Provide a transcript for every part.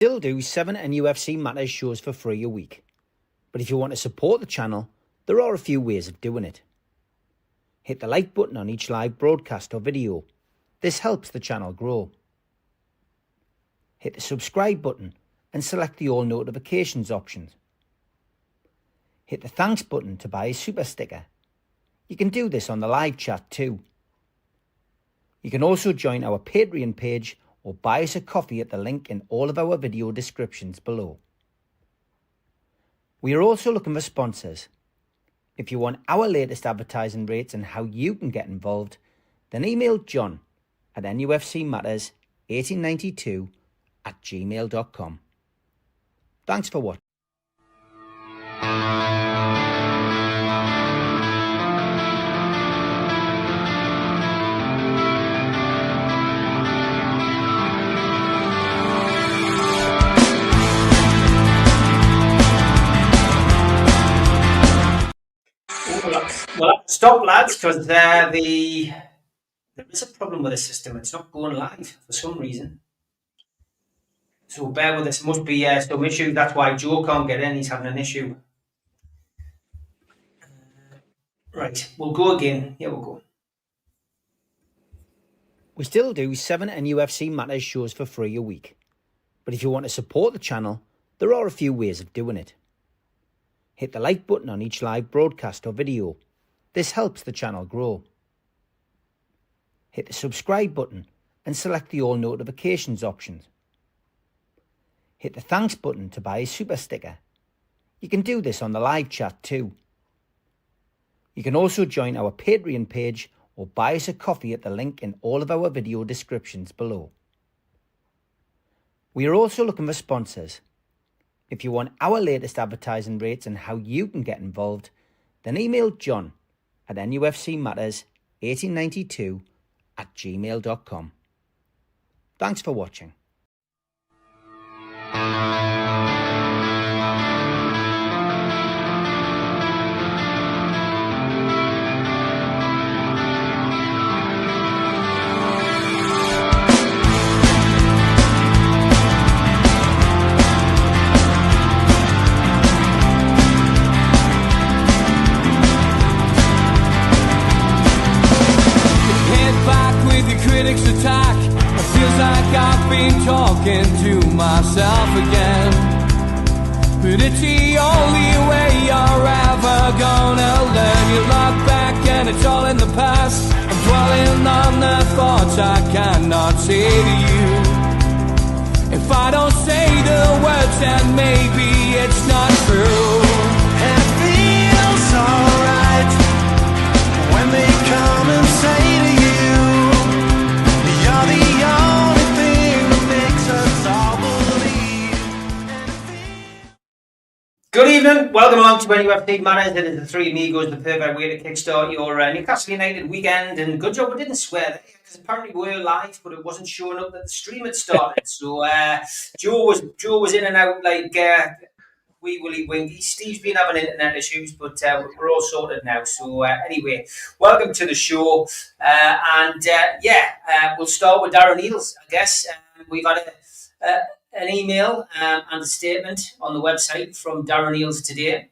Still do 7 NUFC Matters shows for free a week. But if you want to support the channel, there are a few ways of doing it. Hit the like button on each live broadcast or video. This helps the channel grow. Hit the subscribe button and select the all notifications options. Hit the thanks button to buy a super sticker. You can do this on the live chat too. You can also join our Patreon page or buy us a coffee at the link in all of our video descriptions below. We are also looking for sponsors. If you want our latest advertising rates and how you can get involved, then email John at nufcmatterspodcast1892@gmail.com. Thanks for watching. Well, stop, lads, because there is a problem with the system. It's not going live for some reason. So bear with us. Must be some issue. That's why Joe can't get in. He's having an issue. Right, we'll go again. Here we go. We still do 7 NUFC Matters shows for free a week. But if you want to support the channel, there are a few ways of doing it. Hit the like button on each live broadcast or video. This helps the channel grow. Hit the subscribe button and select the all notifications options. Hit the thanks button to buy a super sticker. You can do this on the live chat too. You can also join our Patreon page or buy us a coffee at the link in all of our video descriptions below. We are also looking for sponsors. If you want our latest advertising rates and how you can get involved, then email John at nufcmatterspodcast1892@gmail.com. Thanks for watching. Critics attack. It feels like I've been talking to myself again. But it's the only way you're ever gonna learn. You look back and it's all in the past. I'm dwelling on the thoughts I cannot say to you. If I don't say the words, then maybe it's not true. And it feels alright when they come and say to you, you're the only thing that makes us all believe. Good evening. Welcome along to NUFC Matters. It is the three Amigos, the perfect way to kickstart your Newcastle United weekend. And good job we didn't swear there, because apparently we were live, but it wasn't showing up that the stream had started. So Joe was in and out like wee willy winky. Steve's been having internet issues, but we're all sorted now. So anyway, welcome to the show. We'll start with Darren Eales, I guess. We've had an email and a statement on the website from Darren Eales today,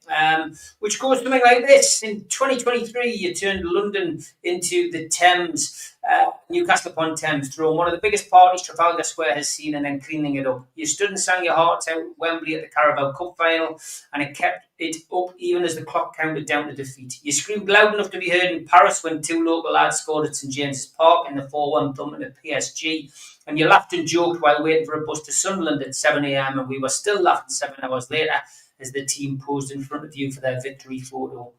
which goes something like this. In 2023, you turned London into the Thames, Newcastle upon Thames, throwing one of the biggest parties Trafalgar Square has seen and then cleaning it up. You stood and sang your hearts out at Wembley at the Carabao Cup final, and it kept it up even as the clock counted down to defeat. You screamed loud enough to be heard in Paris when two local lads scored at St James's Park in the 4-1 thumping at PSG. And you laughed and joked while waiting for a bus to Sunderland at 7 a.m. and we were still laughing 7 hours later as the team posed in front of you for their victory photo.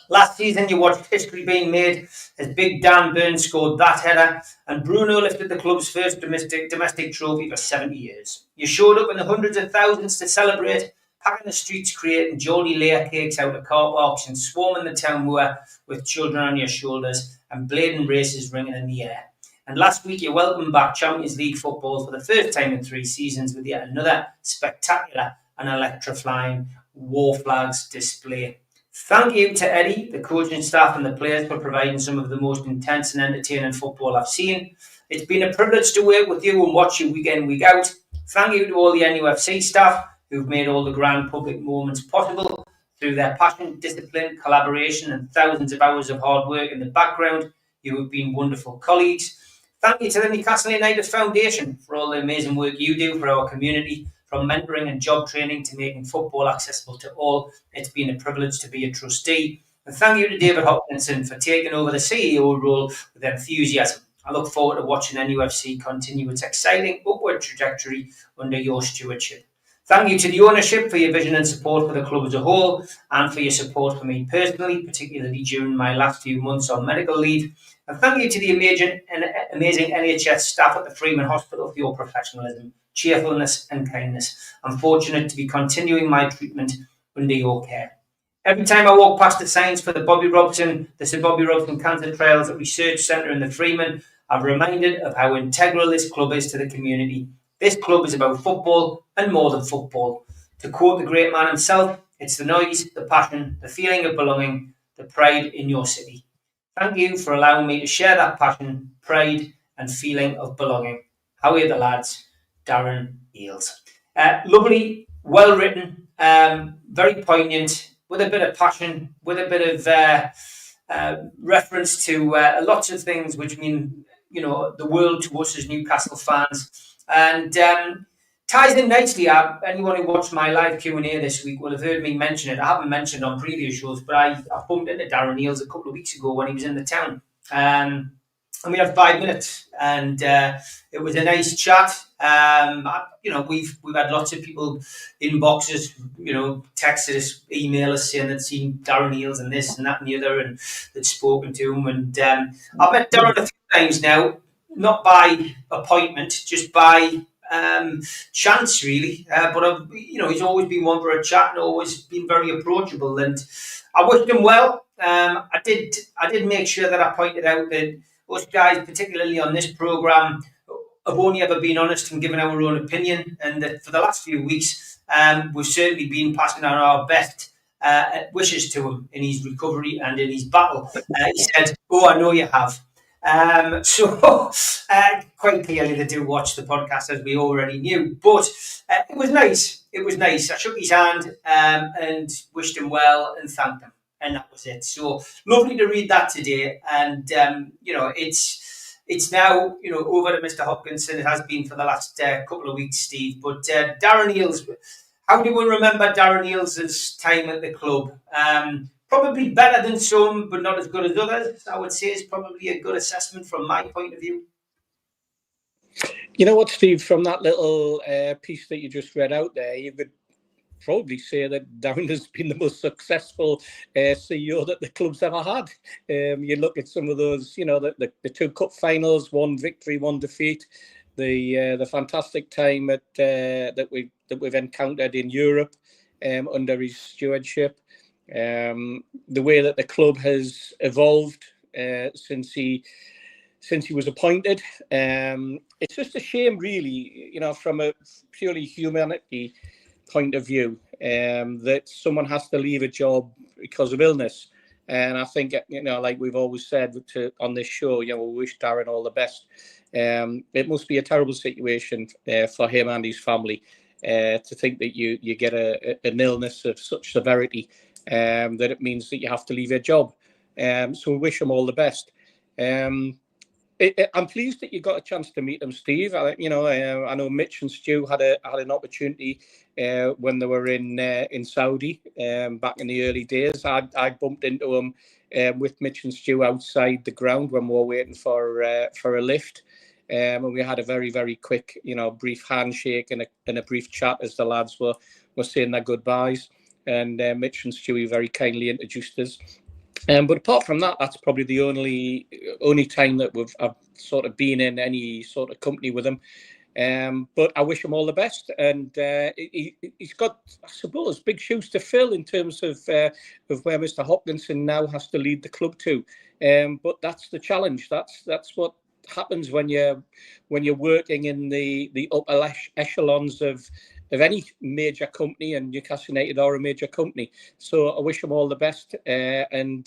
Last season, you watched history being made as Big Dan Burns scored that header and Bruno lifted the club's first domestic trophy for 70 years. You showed up in the hundreds of thousands to celebrate, packing the streets, creating jolly layer cakes out of car parks and swarming the town moor with children on your shoulders and blading races ringing in the air. And last week, you welcomed back Champions League football for the first time in 3 seasons with yet another spectacular and electrifying war flags display. Thank you to Eddie, the coaching staff and the players for providing some of the most intense and entertaining football I've seen. It's been a privilege to work with you and watch you week in, week out. Thank you to all the NUFC staff who've made all the grand public moments possible through their passion, discipline, collaboration, and thousands of hours of hard work in the background. You have been wonderful colleagues. Thank you to the Newcastle United Foundation for all the amazing work you do for our community, from mentoring and job training to making football accessible to all. It's been a privilege to be a trustee. And thank you to David Hopkinson for taking over the CEO role with enthusiasm. I look forward to watching NUFC continue its exciting upward trajectory under your stewardship. Thank you to the ownership for your vision and support for the club as a whole, and for your support for me personally, particularly during my last few months on medical leave. And thank you to the amazing NHS staff at the Freeman Hospital for your professionalism, cheerfulness and kindness. I'm fortunate to be continuing my treatment under your care. Every time I walk past the signs for the Sir Bobby Robson Cancer Trials Research Centre in the Freeman, I'm reminded of how integral this club is to the community. This club is about football and more than football. To quote the great man himself, it's the noise, the passion, the feeling of belonging, the pride in your city. Thank you for allowing me to share that passion, pride and feeling of belonging. How are you, the lads? Darren Eales. Lovely, well written, very poignant, with a bit of passion, with a bit of reference to lots of things which mean, the world to us as Newcastle fans, and ties in nicely. Anyone who watched my live Q&A this week will have heard me mention it. I haven't mentioned on previous shows, but I bumped into Darren Eales a couple of weeks ago when he was in the town. And we had 5 minutes, and it was a nice chat. We've had lots of people inboxes, texted us, email us saying they'd seen Darren Eales and this and that and the other, and they'd spoken to him. And I've met Darren a few times now, not by appointment, just by chance, really. But he's always been one for a chat and always been very approachable. And I wished him well. I did make sure that I pointed out that us guys, particularly on this programme, have only ever been honest and given our own opinion, and that for the last few weeks, we've certainly been passing on our best wishes to him in his recovery and in his battle. He said, "Oh, I know you have." So quite clearly they do watch the podcast, as we already knew. But it was nice. It was nice. I shook his hand and wished him well and thanked him. And that was it. So lovely to read that today. And, it's now, over to Mr. Hopkinson. It has been for the last couple of weeks, Steve. But Darren Eales, how do we remember Darren Eales' time at the club? Probably better than some, but not as good as others, I would say, is probably a good assessment from my point of view. You know what, Steve, from that little piece that you just read out there, you could probably say that Darren has been the most successful CEO that the club's ever had. You look at some of those, the 2 cup finals, 1 victory, 1 defeat, the fantastic time that we've encountered in Europe under his stewardship, the way that the club has evolved since he was appointed. It's just a shame, really, from a purely humanity point of view, that someone has to leave a job because of illness. And I think, like we've always said on this show, we wish Darren all the best. It must be a terrible situation for him and his family to think that you get an illness of such severity that it means that you have to leave your job. So we wish him all the best. I'm pleased that you got a chance to meet them, Steve. I know Mitch and Stu had an opportunity when they were in Saudi back in the early days. I bumped into them with Mitch and Stu outside the ground when we were waiting for a lift, and we had a very, very quick, brief handshake and a brief chat as the lads were saying their goodbyes. And Mitch and Stewie very kindly introduced us. But apart from that, that's probably the only time that I've sort of been in any sort of company with him. But I wish him all the best. And he's got, I suppose, big shoes to fill in terms of where Mr. Hopkinson now has to lead the club to. But that's the challenge. That's what happens when you're working in the upper echelons of any major company, and Newcastle United are a major company. So I wish them all the best, and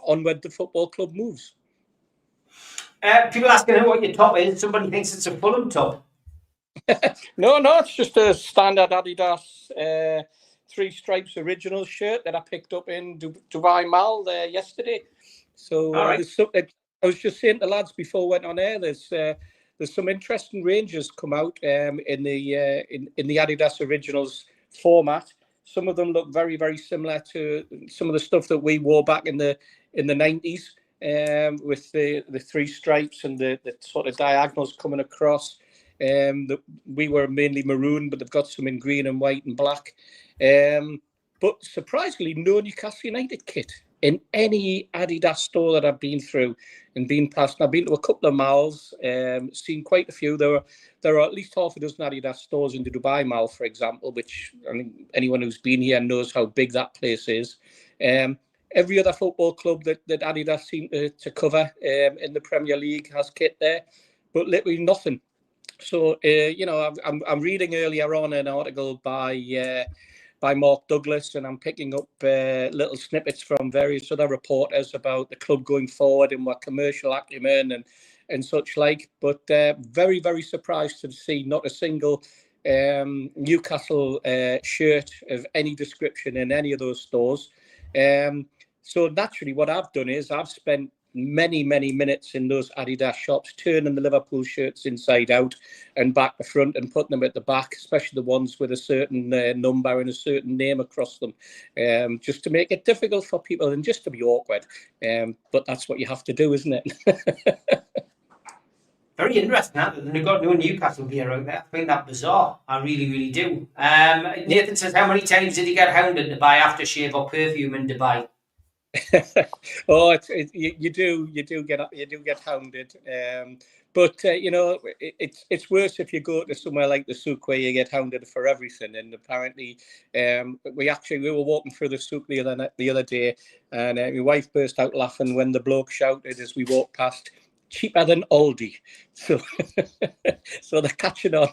onward the football club moves. People asking what your top is. Somebody thinks it's a Fulham top. No, it's just a standard Adidas 3 Stripes original shirt that I picked up in Dubai Mall yesterday. So right. I was just saying to lads before I went on air, there's some interesting ranges come out in the Adidas Originals format. Some of them look very, very similar to some of the stuff that we wore back in the 90s, with the 3 stripes and the sort of diagonals coming across. We were mainly maroon, but they've got some in green and white and black. But surprisingly, no Newcastle United kit in any Adidas store that I've been through and been past. I've been to a couple of malls, seen quite a few. There are at least half a dozen Adidas stores in the Dubai Mall, for example, which I mean, anyone who's been here knows how big that place is. Every other football club that Adidas seem to cover in the Premier League has kit there, but literally nothing. So, I'm reading earlier on an article by Mark Douglas, and I'm picking up little snippets from various other reporters about the club going forward and what commercial acumen and such like. But very, very surprised to see not a single Newcastle shirt of any description in any of those stores. So naturally, what I've done is I've spent many minutes in those Adidas shops, turning the Liverpool shirts inside out and back to front and putting them at the back, especially the ones with a certain number and a certain name across them, just to make it difficult for people and just to be awkward. But that's what you have to do, isn't it? Very interesting that they've got no Newcastle gear out there. I find that bizarre. I really, really do. Nathan says, how many times did he get hounded to buy aftershave or perfume in Dubai? Oh, you do get hounded, but it's worse if you go to somewhere like the souk where you get hounded for everything. And apparently, we were walking through the souk the other day, and my wife burst out laughing when the bloke shouted as we walked past, "Cheaper than Aldi." So they're catching on.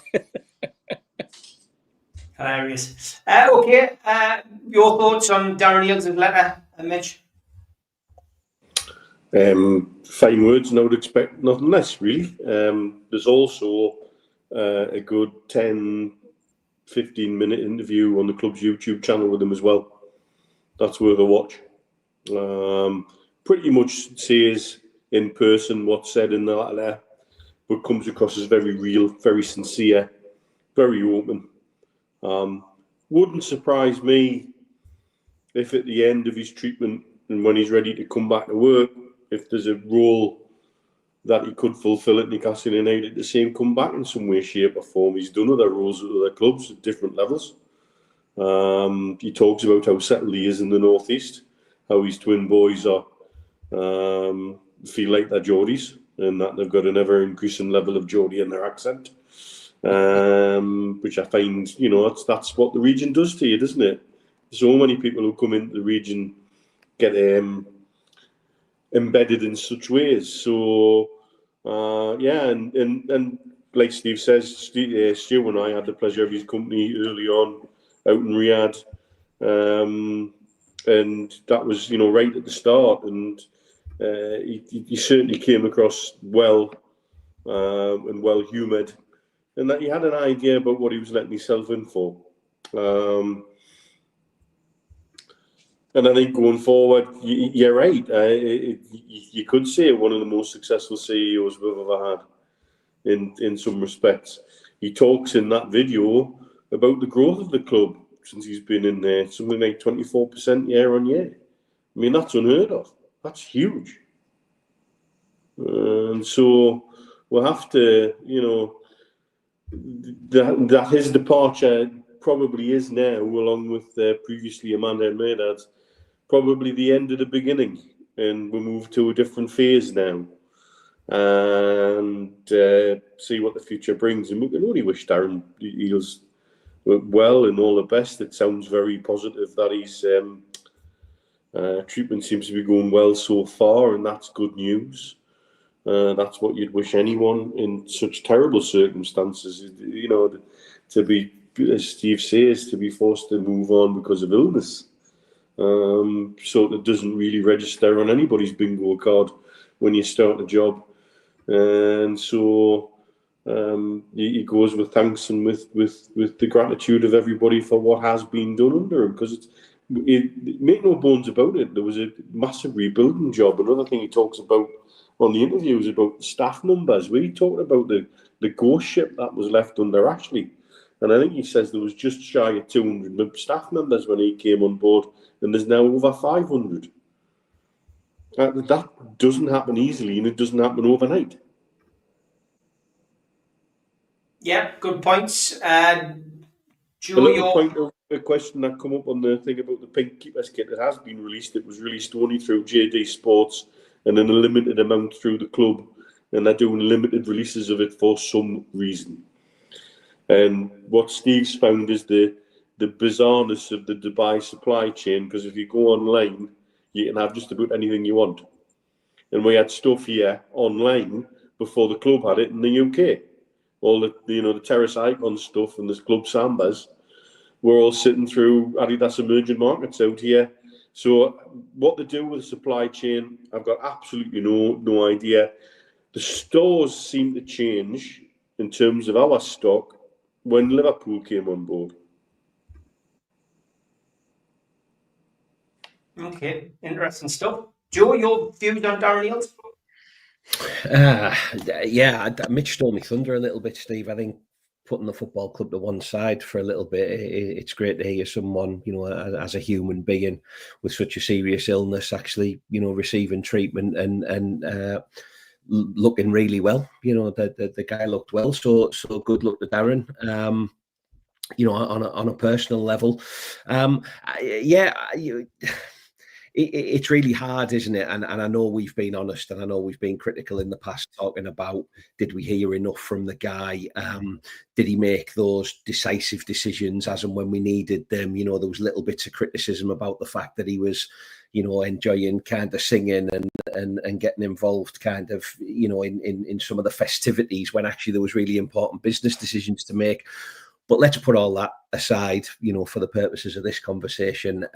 Hilarious. Okay, your thoughts on Darren Eales' letter, Mitch? Fine words, and I would expect nothing less, really. There's also a good 10-15 minute interview on the club's YouTube channel with him as well. That's worth a watch. Pretty much says in person what's said in the letter, but comes across as very real, very sincere, very open. Wouldn't surprise me if at the end of his treatment and when he's ready to come back to work, if there's a role that he could fulfil at Newcastle United, to see him come back in some way, shape or form. He's done other roles at other clubs at different levels. He talks about how settled he is in the North East, how his twin boys are feel like they're Geordies and that they've got an ever-increasing level of Geordie in their accent, which I find, that's what the region does to you, doesn't it? So many people who come into the region get embedded in such ways. So, and like Steve says, Stu and I had the pleasure of his company early on out in Riyadh, and that was, right at the start, and he certainly came across well and well-humoured, and that he had an idea about what he was letting himself in for. And I think going forward, you're right. You could say one of the most successful CEOs we've ever had in some respects. He talks in that video about the growth of the club since he's been in there, something like 24% year on year. I mean, that's unheard of. That's huge. And so we'll have to, that his departure probably is now, along with previously Amanda and Maynard's, probably the end of the beginning, and we'll move to a different phase now and see what the future brings. And we can only wish Darren Eales well and all the best. It sounds very positive that his treatment seems to be going well so far, and that's good news. That's what you'd wish anyone in such terrible circumstances, to be, as Steve says, to be forced to move on because of illness. So that doesn't really register on anybody's bingo card when you start a job. And so He goes with thanks and with the gratitude of everybody for what has been done under him, because make no bones about it, there was a massive rebuilding job. Another thing he talks about on the interview is about staff numbers. We talked about the ghost ship that was left under Ashley, and I think he says there was just shy of 200 staff members when he came on board, and there's now over 500. That doesn't happen easily, and it doesn't happen overnight. Yeah, good points. Joe, a question that come up on the thing about the pink keeper's kit that has been released. It was released only through JD Sports and in a limited amount through the club, and they're doing limited releases of it for some reason. And what Steve's found is the bizarreness of the Dubai supply chain, because if you go online, you can have just about anything you want. And we had stuff here online before the club had it in the UK. All the Terrace Icon stuff and the Club Sambas were all sitting through Adidas emerging markets out here. So what they do with the supply chain, I've got absolutely no idea. The stores seem to change in terms of our stock when Liverpool came on board. Okay, interesting stuff. Joe, your views on Darren Eales? Yeah, Mitch stole me thunder a little bit, Steve. I think putting the football club to one side for a little bit, it's great to hear someone, as a human being with such a serious illness, actually, receiving treatment and looking really well. The guy looked well, so good luck to Darren. On a personal level, it's really hard, isn't it? And I know we've been honest, and I know we've been critical in the past, talking about, did we hear enough from the guy? Did he make those decisive decisions as and when we needed them? There was little bits of criticism about the fact that he was, enjoying kind of singing and getting involved kind of, in some of the festivities when actually there was really important business decisions to make. But let's put all that aside, for the purposes of this conversation.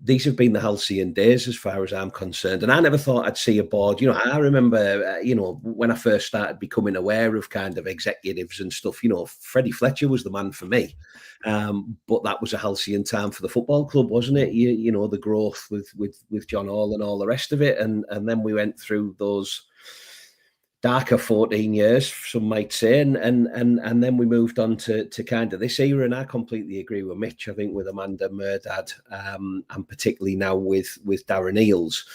These have been the halcyon days as far as I'm concerned. And I never thought I'd see a board. I remember, when I first started becoming aware of kind of executives and stuff, Freddie Fletcher was the man for me. But that was a halcyon time for the football club, wasn't it? The growth with John Hall and all the rest of it. And then we went through those darker 14 years, some might say, and then we moved on to kind of this era. And I completely agree with Mitch. I think with Amanda Murdad, and particularly now with Darren Eales,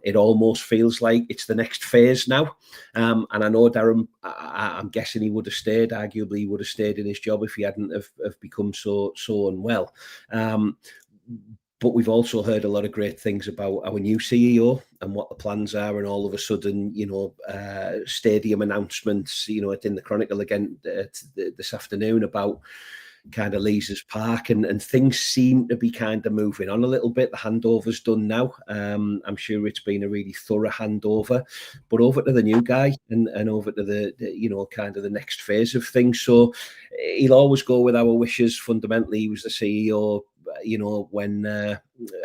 it almost feels like it's the next phase now. And I know Darren, I'm guessing he would have stayed. Arguably, he would have stayed in his job if he hadn't have become so unwell. But we've also heard a lot of great things about our new CEO and what the plans are. And all of a sudden, stadium announcements, it's in the Chronicle again this afternoon about kind of Leazes Park, and things seem to be kind of moving on a little bit. The handover's done now. I'm sure it's been a really thorough handover, but over to the new guy and over to the kind of the next phase of things. So he'll always go with our wishes. Fundamentally, he was the CEO, when,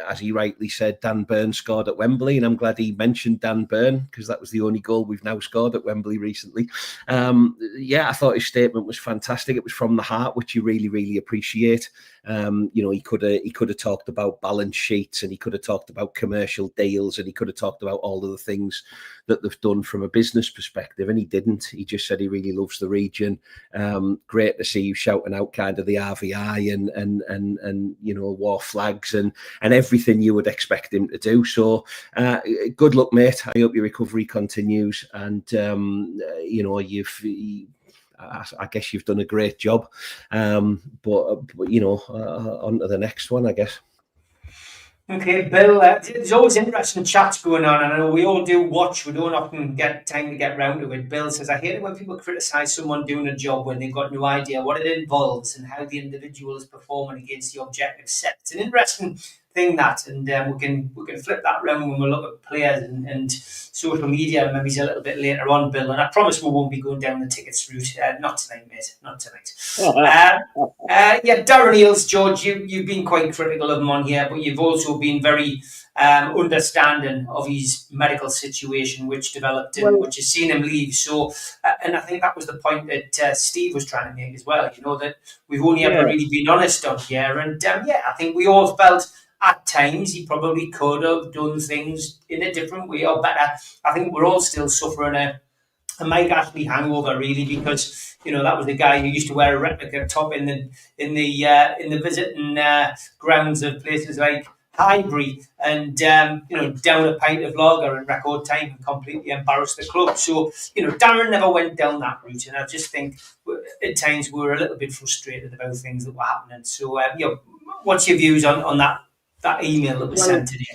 as he rightly said, Dan Burn scored at Wembley, and I'm glad he mentioned Dan Burn because that was the only goal we've now scored at Wembley recently. I thought his statement was fantastic. It was from the heart, which you really, really appreciate. He could have talked about balance sheets, and he could have talked about commercial deals, and he could have talked about all of the things that they've done from a business perspective, and he didn't. He just said he really loves the region. Great to see you shouting out kind of the RVI and war flags and everything you would expect him to do. So good luck, mate. I hope your recovery continues, and I guess you've done a great job. But on to the next one, I guess. Okay, Bill, there's always interesting chats going on, and I know we all do watch. We don't often get time to get round to it. Bill says, I hate it when people criticise someone doing a job when they've got no idea what it involves and how the individual is performing against the objective set. It's an interesting thing that, and we can flip that around when we look at players and social media maybe a little bit later on, Bill. And I promise we won't be going down the tickets route. Not tonight, mate. Not tonight. Darren Eales, George, you've been quite critical of him on here, but you've also been very understanding of his medical situation, which developed and which has seen him leave. So, and I think that was the point that Steve was trying to make as well. That we've only ever really been honest on here, and I think we all felt at times he probably could have done things in a different way or better. I think we're all still suffering a Mike Ashley hangover, really, because that was the guy who used to wear a replica top in the visiting grounds of places like Highbury, and down a pint of lager in record time and completely embarrassed the club. So Darren never went down that route, and I just think at times we were a little bit frustrated about things that were happening. So what's your views on that email that was sent today?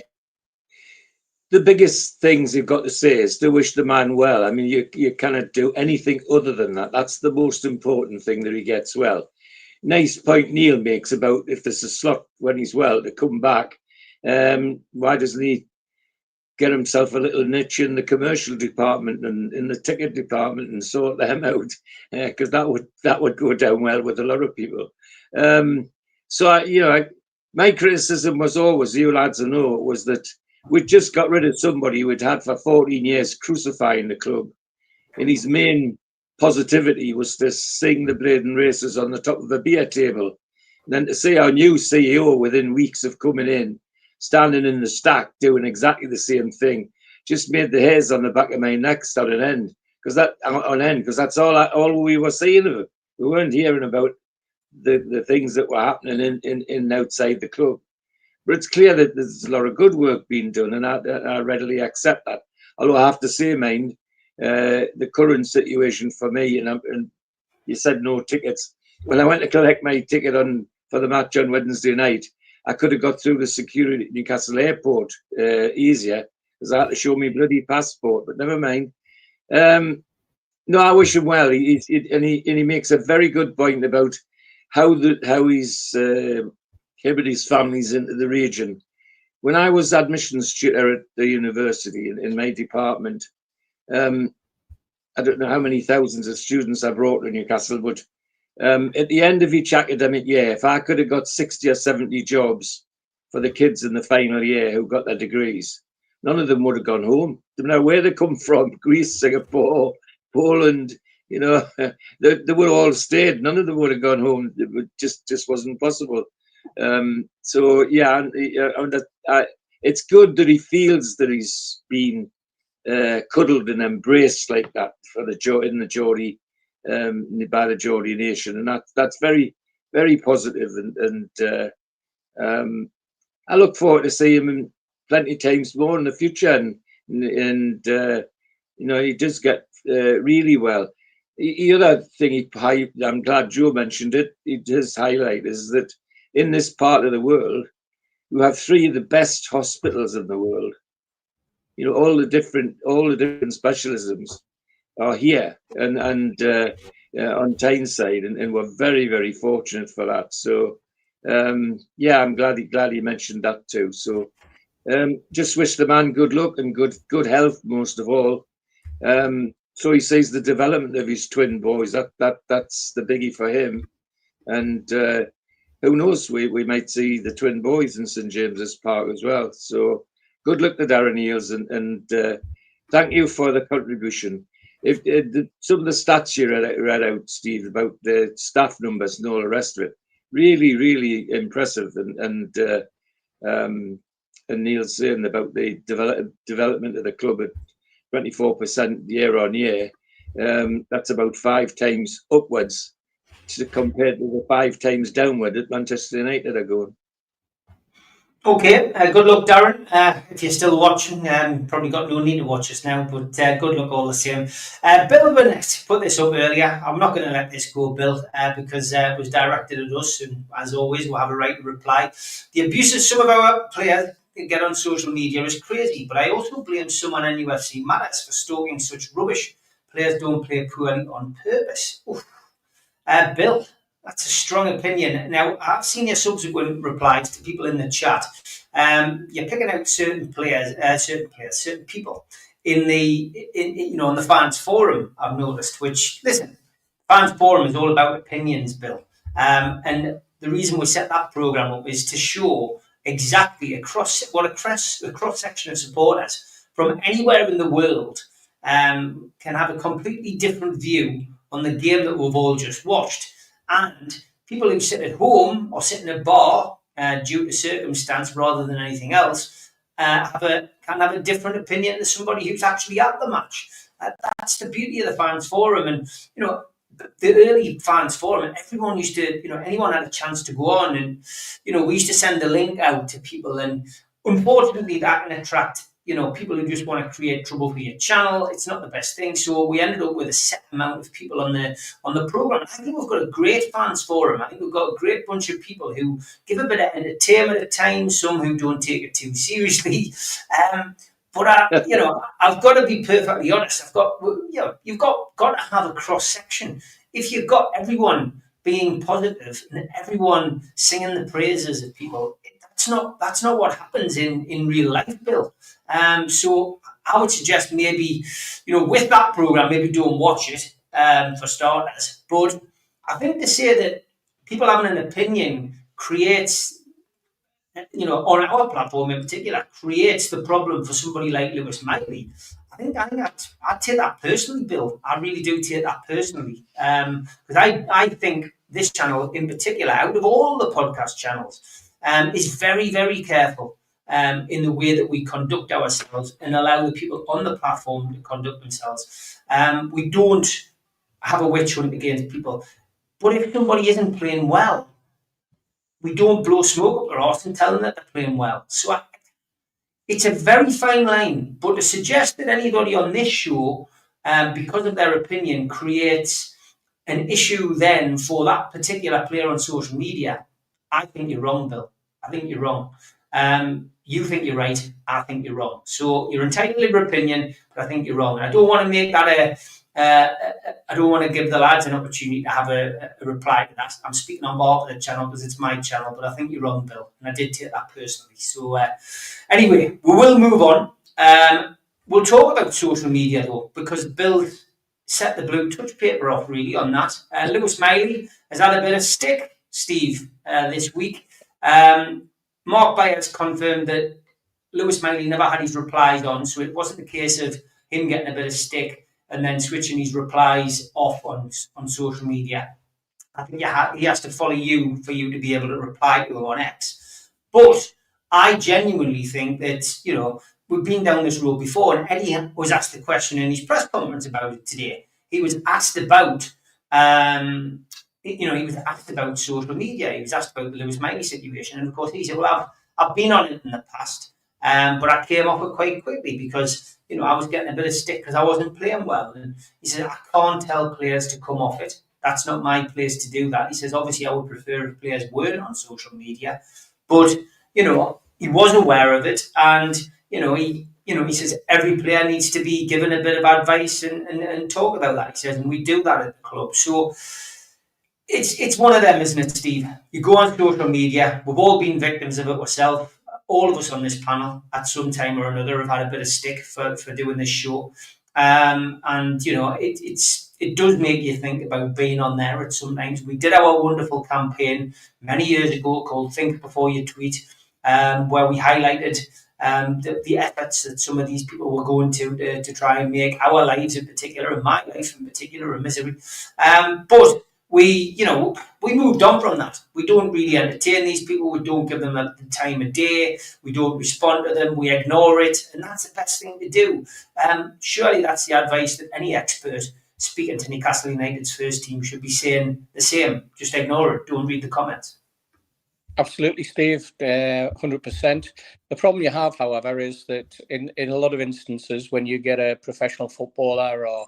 The biggest things you've got to say is to wish the man well. I mean, you cannot do anything other than that. That's the most important thing, that he gets well. Nice point Neil makes about if there's a slot when he's well to come back. Why doesn't he get himself a little niche in the commercial department and in the ticket department and sort them out? Because that would go down well with a lot of people. My criticism was always, you lads know, was that we'd just got rid of somebody we'd had for 14 years crucifying the club. And his main positivity was to sing the Bladen races on the top of a beer table. And then to see our new CEO within weeks of coming in, standing in the stack, doing exactly the same thing, just made the hairs on the back of my neck stand on end. Because that's all we were seeing of it. We weren't hearing about the things that were happening in outside the club. But it's clear that there's a lot of good work being done, and I readily accept that. Although I have to say, mind, the current situation for me, and you said no tickets. When I went to collect my ticket for the match on Wednesday night, I could have got through the security at Newcastle Airport easier, because I had to show me bloody passport. But never mind. No, I wish him well. He makes a very good point about how he's him and his family's into the region. When I was admissions tutor at the university in my department, I don't know how many thousands of students I brought to Newcastle, but at the end of each academic year, if I could have got 60 or 70 jobs for the kids in the final year who got their degrees, none of them would have gone home. They don't know where they come from, Greece, Singapore, Poland, they would have all stayed. None of them would have gone home. It just wasn't possible. It's good that he feels that he's been cuddled and embraced like that by the Geordie nation, and that's very, very positive. And I look forward to seeing him plenty of times more in the future. And he does get really well. The other thing I'm glad Joe mentioned it. He does highlight is that in this part of the world, you have 3 of the best hospitals in the world. All the different specialisms are here and on Tyne's side, and we're very, very fortunate for that. So I'm glad he mentioned that too. So just wish the man good luck and good health most of all. So he says the development of his twin boys, that's the biggie for him. And who knows, we might see the twin boys in St James's Park as well. So good luck to Darren Eales, and thank you for the contribution. If some of the stats you read out, Steve, about the staff numbers and all the rest of it, really, really impressive. And Neil's saying about the development of the club at 24% year on year. That's about 5 times upwards compared to the 5 times downward that Manchester United are going. Okay, good luck, Darren. If you're still watching, probably got no need to watch us now, but good luck all the same. Bill Burnett put this up earlier. I'm not going to let this go, Bill, because it was directed at us, and as always, we'll have a right to reply. The abuse of some of our players get on social media is crazy, but I also blame someone in NUFC Matters for stoking such rubbish. Players don't play poorly on purpose. Bill, That's a strong opinion. Now, I've seen your subsequent replies to people in the chat. You're picking out certain people in the on the fans forum. I've noticed. Which, listen, fans forum is all about opinions, Bill. And the reason we set that program up is to show exactly a cross section of supporters from anywhere in the world can have a completely different view on the game that we've all just watched. And people who sit at home or sit in a bar due to circumstance rather than anything else can have a different opinion to somebody who's actually at the match. That's the beauty of the fans forum. And, the early fans forum, everyone used to, anyone had a chance to go on, and, we used to send the link out to people. And unfortunately, that can attract, people who just want to create trouble for your channel. It's not the best thing. So we ended up with a set amount of people on the program. I think we've got a great fans forum. I think we've got a great bunch of people who give a bit of entertainment at times, some who don't take it too seriously. But I've got to be perfectly honest. You've got to have a cross section. If you've got everyone being positive and everyone singing the praises of people, that's not what happens in real life, Bill. So I would suggest maybe, with that program, maybe don't watch it for starters. But I think to say that people having an opinion creates, on our platform in particular, creates the problem for somebody like Lewis Miley. I think I'd take that personally, Bill. I really do take that personally. Because I think this channel in particular, out of all the podcast channels, is very, very careful in the way that we conduct ourselves and allow the people on the platform to conduct themselves. We don't have a witch hunt against people. But if somebody isn't playing well, we don't blow smoke up their arse and tell them that they're playing well. So it's a very fine line. But to suggest that anybody on this show, because of their opinion, creates an issue then for that particular player on social media, I think you're wrong, Bill. I think you're wrong. You think you're right. I think you're wrong. So you're entitled to your opinion, but I think you're wrong. And I don't want to make that I don't want to give the lads an opportunity to have a reply to that. I'm speaking on behalf of the channel because it's my channel, but I think you're wrong, Bill. And I did take that personally. So anyway, we will move on. We'll talk about social media, though, because Bill set the blue touch paper off, really, on that. Lewis Miley has had a bit of stick, Steve, this week. Mark Byers confirmed that Lewis Miley never had his replies on, so it wasn't a case of him getting a bit of stick and then switching his replies off on social media. I think he has to follow you for you to be able to reply to him on X. But I genuinely think that, we've been down this road before, and Eddie was asked the question in his press conference about it today. He was asked about, social media. He was asked about the Lewis Miley situation. And of course, he said, well, I've been on it in the past, but I came off it quite quickly because, I was getting a bit of stick because I wasn't playing well. And he said, I can't tell players to come off it. That's not my place to do that. He says, obviously, I would prefer if players weren't on social media. But, he was aware of it. And, he says every player needs to be given a bit of advice and talk about that. He says, and we do that at the club. So it's one of them, isn't it, Steve? You go on social media. We've all been victims of it ourselves. All of us on this panel at some time or another have had a bit of stick for doing this show. It does make you think about being on there at some times. We did our wonderful campaign many years ago called Think Before You Tweet, where we highlighted the efforts that some of these people were going to try and make our lives in particular, and my life in particular, a misery. But we moved on from that. We don't really entertain these people. We don't give them the time of day. We don't respond to them. We ignore it. And that's the best thing to do. Surely that's the advice that any expert speaking to Newcastle United's first team should be saying the same. Just ignore it. Don't read the comments. Absolutely, Steve, 100%. The problem you have, however, is that in a lot of instances, when you get a professional footballer or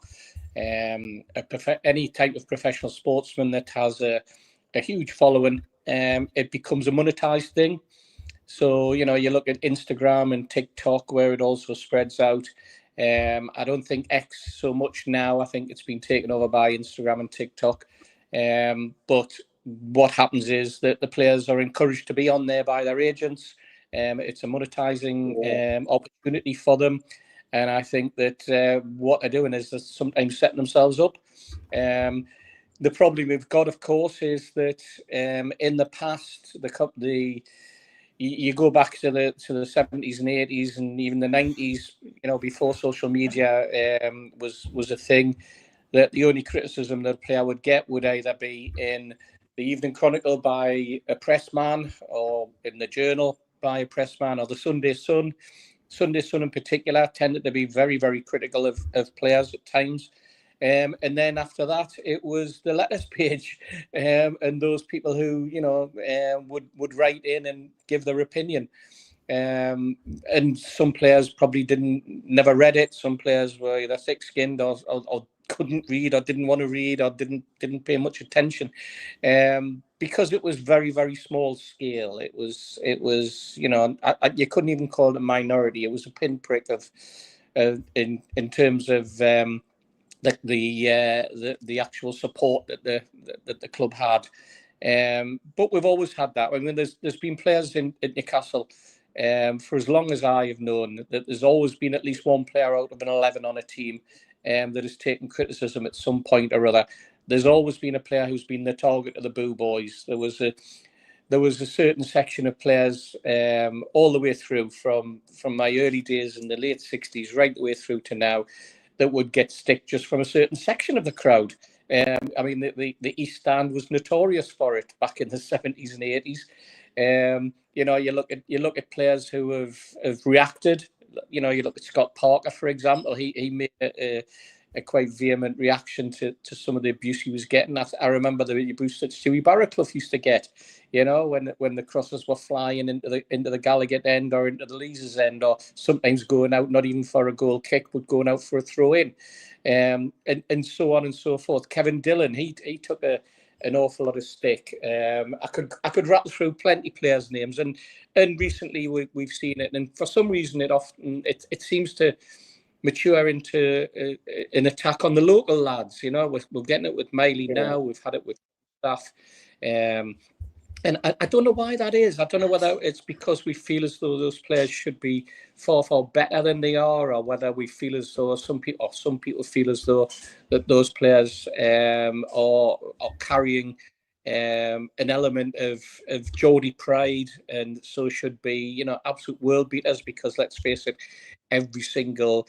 any type of professional sportsman that has a huge following, it becomes a monetized thing. So, you look at Instagram and TikTok where it also spreads out. I don't think X so much now. I think it's been taken over by Instagram and TikTok. But what happens is that the players are encouraged to be on there by their agents. It's a monetizing opportunity for them. And I think that what they're doing is they're sometimes setting themselves up. The problem we've got, of course, is that in the past, you go back to the 70s and 80s and even the 90s, before social media was a thing, that the only criticism that a player would get would either be in the Evening Chronicle by a press man, or in the Journal by a press man, or the Sunday Sun. Sunday Sun in particular tended to be very, very critical of players at times. And then after that, it was the letters page, and those people who would write in and give their opinion. And some players probably never read it. Some players were either thick-skinned or couldn't read, or didn't want to read, or didn't pay much attention, because it was very, very small scale. It was you couldn't even call it a minority. It was a pinprick of in terms of the actual support that the club had. But we've always had that. I mean, there's been players in Newcastle for as long as I have known, that there's always been at least one player out of an 11 on a team that has taken criticism at some point or other. There's always been a player who's been the target of the boo boys. There was a certain section of players all the way through from my early days in the late 60s right the way through to now, that would get stick just from a certain section of the crowd. I mean, the East Stand was notorious for it back in the 70s and 80s. You look at players who have reacted. You look at Scott Parker, for example. He made a quite vehement reaction to some of the abuse he was getting. I remember the abuse that Stewie Barraclough used to get, when the crosses were flying into the Gallagher end or into the Leazes end, or sometimes going out not even for a goal kick, but going out for a throw in, and so on and so forth. Kevin Dillon, he took an awful lot of stick. I could rattle through plenty of players' names, and recently we've seen it, and for some reason it seems to mature into an attack on the local lads. We're getting it with Miley now. We've had it with staff, and I don't know why that is. I don't know whether it's because we feel as though those players should be far, far better than they are, or whether we feel as though some people feel as though that those players are carrying an element of Geordie pride, and so should be absolute world beaters. Because let's face it, every single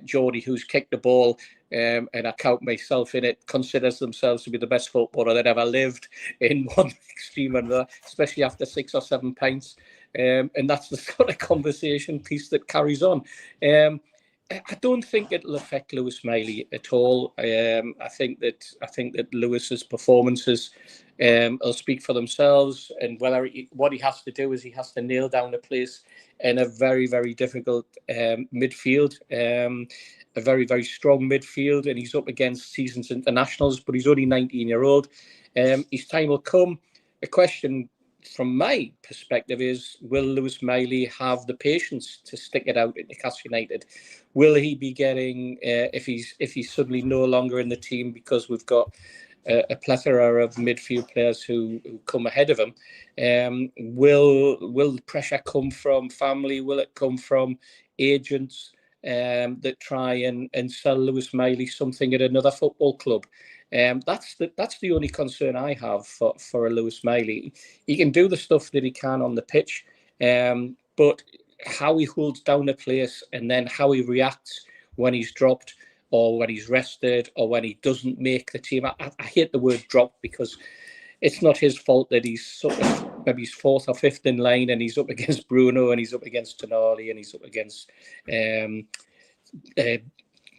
Geordie who's kicked the ball, and I count myself in it, considers themselves to be the best footballer that ever lived, in one extreme or another, especially after 6 or 7 pints. And that's the sort of conversation piece that carries on. I don't think it'll affect Lewis Miley at all. I think that Lewis's performances will speak for themselves, and what he has to do is he has to nail down a place in a very, very difficult midfield, a very, very strong midfield, and he's up against seasoned internationals, but he's only 19-year-old. His time will come. A question from my perspective is, will Lewis Miley have the patience to stick it out at Newcastle United? Will he be getting, if he's suddenly no longer in the team because we've got a plethora of midfield players who come ahead of him, will pressure come from family? Will it come from agents that try and sell Lewis Miley something at another football club? That's the only concern I have for a Lewis Miley. He can do the stuff that he can on the pitch, but how he holds down a place and then how he reacts when he's dropped, or when he's rested, or when he doesn't make the team. I hate the word drop, because it's not his fault that he's sort of maybe he's 4th or 5th in line, and he's up against Bruno, and he's up against Tonali, and he's up against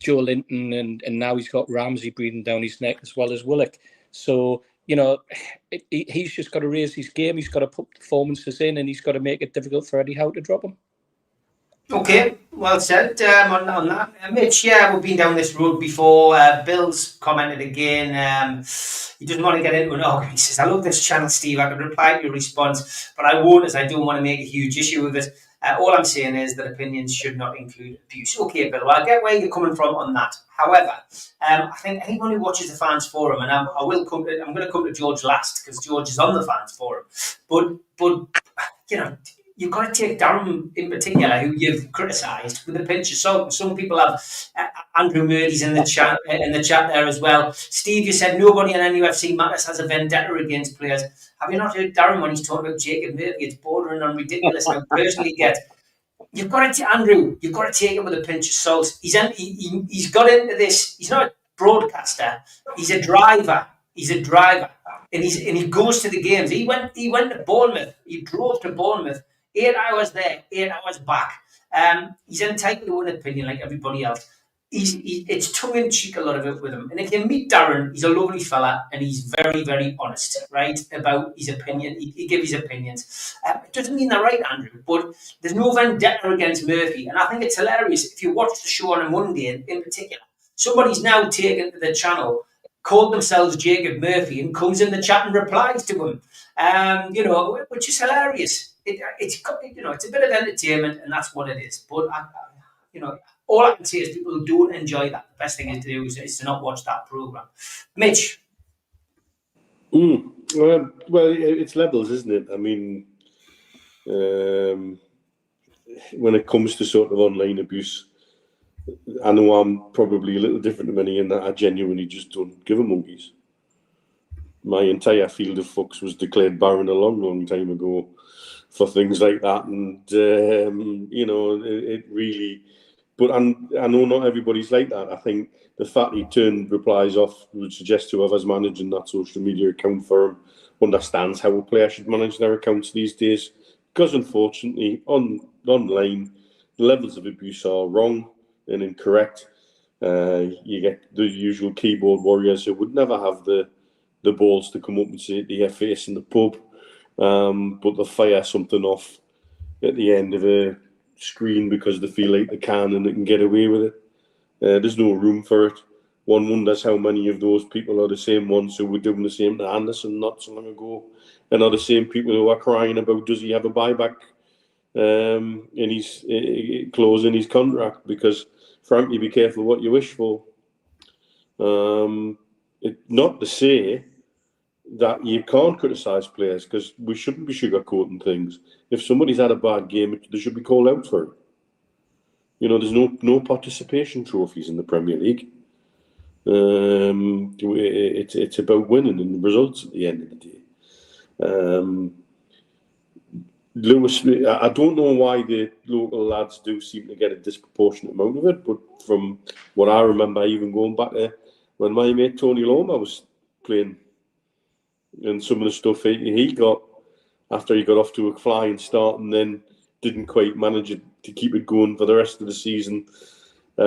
Joe Linton, and now he's got Ramsey breathing down his neck, as well as Willock. So he's just got to raise his game. He's got to put performances in, and he's got to make it difficult for Eddie Howe to drop him. Okay, well said on that. Mitch, we've been down this road before. Bill's commented again. He doesn't want to get into an argument. He says, I love this channel, Steve. I can reply to your response, but I won't, as I don't want to make a huge issue of it. All I'm saying is that opinions should not include abuse. Okay, Bill, well, I get where you're coming from on that. However, I think anyone who watches the fans forum, and I'm going to come to George last because George is on the fans forum, but you've got to take Darren in particular, who you've criticised, with a pinch of salt. Some people have Andrew Murdy's in the chat there as well. Steve, you said nobody in NUFC Matters has a vendetta against players. Have you not heard Darren when he's talking about Jacob Murphy? It's bordering on ridiculous. I personally get. You've got to, Andrew. You've got to take it with a pinch of salt. He's got into this. He's not a broadcaster. He's a driver. And he goes to the games. He went to Bournemouth. He drove to Bournemouth. 8 hours there, 8 hours back. He's entitled to an opinion like everybody else. It's tongue in cheek, a lot of it with him. And if you meet Darren, he's a lovely fella and he's very, very honest, right, about his opinion. He gives his opinions. It doesn't mean they're right, Andrew, but there's no vendetta against Murphy. And I think it's hilarious if you watch the show on a Monday in particular. Somebody's now taken to the channel, called themselves Jacob Murphy, and comes in the chat and replies to him. Which is hilarious. It's a bit of entertainment, and that's what it is. But all I can say is people who don't enjoy that, the best thing to do is to not watch that program. Mitch. Well, it's levels, isn't it? I mean, when it comes to sort of online abuse, I know I'm probably a little different to many in that I genuinely just don't give a monkeys. My entire field of fucks was declared barren a long, long time ago for things like that, and it really. But I know not everybody's like that. I think the fact he turned replies off would suggest whoever's managing that social media account for him understands how a player should manage their accounts these days. Because unfortunately, online, the levels of abuse are wrong and incorrect. You get the usual keyboard warriors who would never have the balls to come up and say it to your face in the pub, but they'll fire something off at the end of a screen because they feel like they can and they can get away with it. There's no room for it. One wonders how many of those people are the same ones who were doing the same to Anderson not so long ago, and are the same people who are crying about does he have a buyback in his clause in his contract, because frankly, be careful what you wish for. Not to say that you can't criticise players, because we shouldn't be sugarcoating things. If somebody's had a bad game, they should be called out for it. There's no participation trophies in the Premier League. It's about winning and the results at the end of the day. Lewis, I don't know why the local lads do seem to get a disproportionate amount of it, but from what I remember, even going back to when my mate Tony Loma was playing, and some of the stuff he got after he got off to a flying start and then didn't quite manage it to keep it going for the rest of the season. He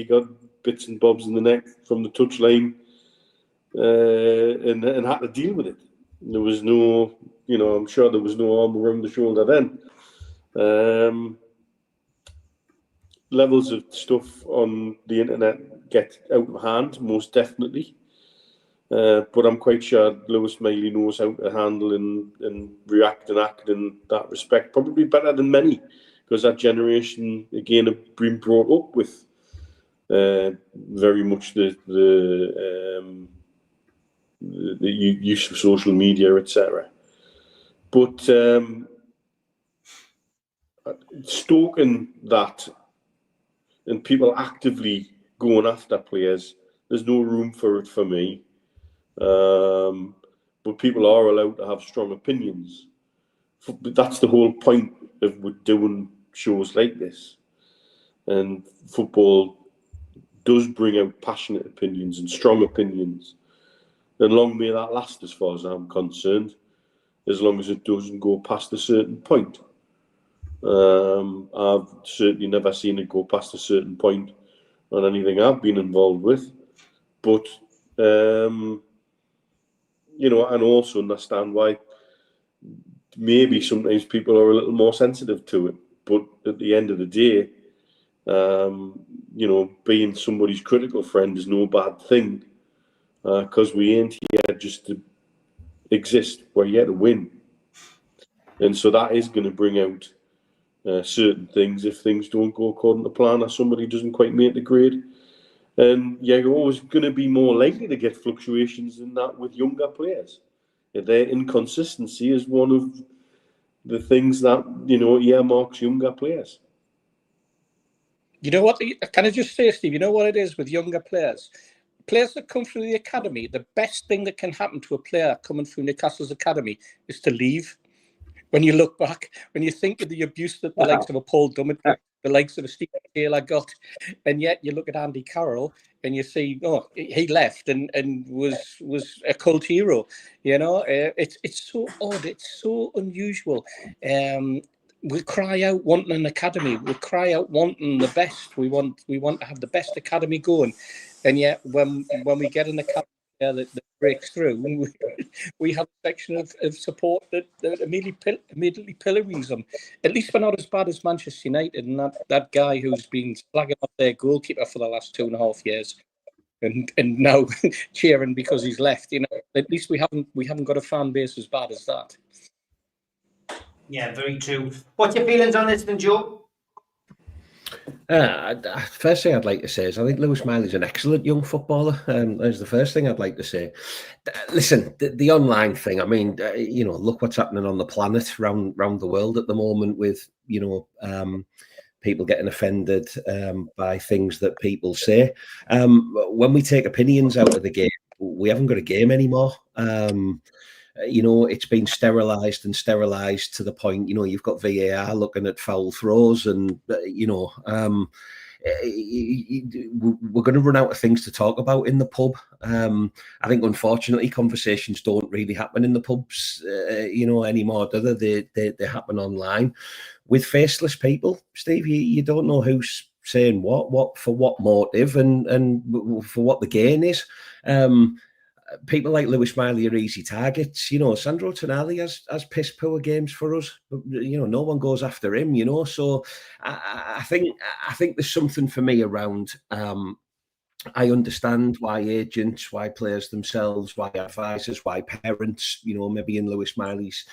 got bits and bobs in the neck from the touchline and had to deal with it. There was no, I'm sure there was no arm around the shoulder then. Levels of stuff on the internet get out of hand, most definitely. But I'm quite sure Lewis Miley knows how to handle and react and act in that respect, probably better than many, because that generation, again, have been brought up with very much the use of social media, etc. But stoking that and people actively going after players, there's no room for it for me. But people are allowed to have strong opinions. But that's the whole point of doing shows like this. And football does bring out passionate opinions and strong opinions. And long may that last, as far as I'm concerned, as long as it doesn't go past a certain point. I've certainly never seen it go past a certain point on anything I've been involved with. But and also understand why maybe sometimes people are a little more sensitive to it. But at the end of the day, being somebody's critical friend is no bad thing, because we ain't here just to exist. We're here to win. And so that is going to bring out certain things if things don't go according to plan or somebody doesn't quite make the grade. And you're always going to be more likely to get fluctuations in that with younger players. Their inconsistency is one of the things that, earmarks younger players. You know what? Can I just say, Steve, you know what it is with younger players? Players that come through the academy, the best thing that can happen to a player coming through Newcastle's academy is to leave. When you look back, when you think of the abuse that the likes of a Paul Dummett, the likes of a Steve Taylor got, and yet you look at Andy Carroll and you see, oh, he left and was a cult hero. It's so odd, it's so unusual. We cry out wanting an academy. We cry out wanting the best. We want to have the best academy going, and yet when we get an academy that breaks through, we have a section of support that immediately pillories them. At least we're not as bad as Manchester United and that guy who's been slagging off their goalkeeper for the last 2.5 years, and now cheering because he's left. At least we haven't got a fan base as bad as that. Yeah, very true. What's your feelings on this then, Joe? First thing I'd like to say is I think Lewis Miley's an excellent young footballer. That's the first thing I'd like to say. Listen, the online thing, I mean, look what's happening on the planet round the world at the moment with, people getting offended by things that people say. When we take opinions out of the game, we haven't got a game anymore. It's been sterilised to the point, you've got VAR looking at foul throws and, we're going to run out of things to talk about in the pub. I think, unfortunately, conversations don't really happen in the pubs, anymore, do they? They happen online with faceless people. Steve, you don't know who's saying what for what motive and for what the gain is. People like Lewis Miley are easy targets. Sandro Tonali has piss poor games for us, but no one goes after him. So I think there's something for me around. I understand why agents, why players themselves, why advisors, why parents, maybe in Lewis Miley's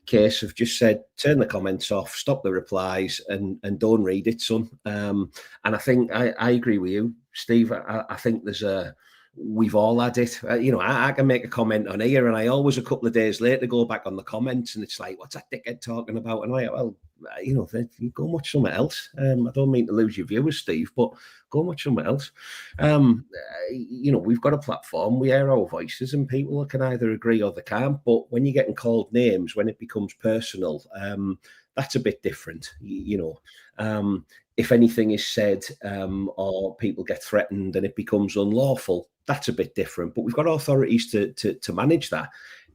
case have just said, turn the comments off, stop the replies, and don't read it, son. And I think I agree with you, Steve. I think we've all had it. I can make a comment on here, and I always a couple of days later go back on the comments, and it's like, what's that dickhead talking about? And I'm like, well, you go and watch something else. I don't mean to lose your viewers, Steve, but go and watch something else. We've got a platform, we hear our voices, and people can either agree or they can't. But when you're getting called names, when it becomes personal, that's a bit different. If anything is said or people get threatened and it becomes unlawful, that's a bit different. But we've got authorities to manage that.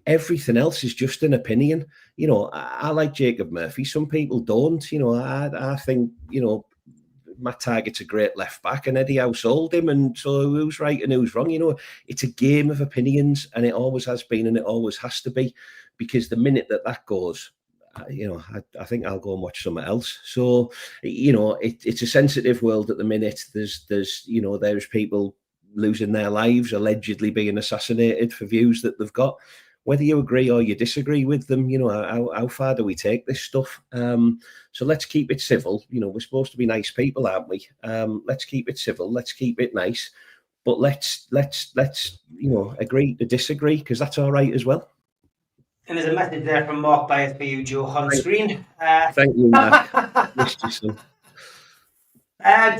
Everything else is just an opinion. I like Jacob Murphy. Some people don't. I think, Matt Targett's a great left back and Eddie Howe sold him. And so who's right and who's wrong? It's a game of opinions, and it always has been and it always has to be, because the minute that goes, I think I'll go and watch something else. So, it's a sensitive world at the minute. There's people losing their lives, allegedly being assassinated for views that they've got. Whether you agree or you disagree with them, how far do we take this stuff? So let's keep it civil. We're supposed to be nice people, aren't we? Let's keep it civil. Let's keep it nice. But let's agree to disagree, because that's all right as well. And there's a message there from Mark Byers for you, Joe, on screen. Thank you, Mark.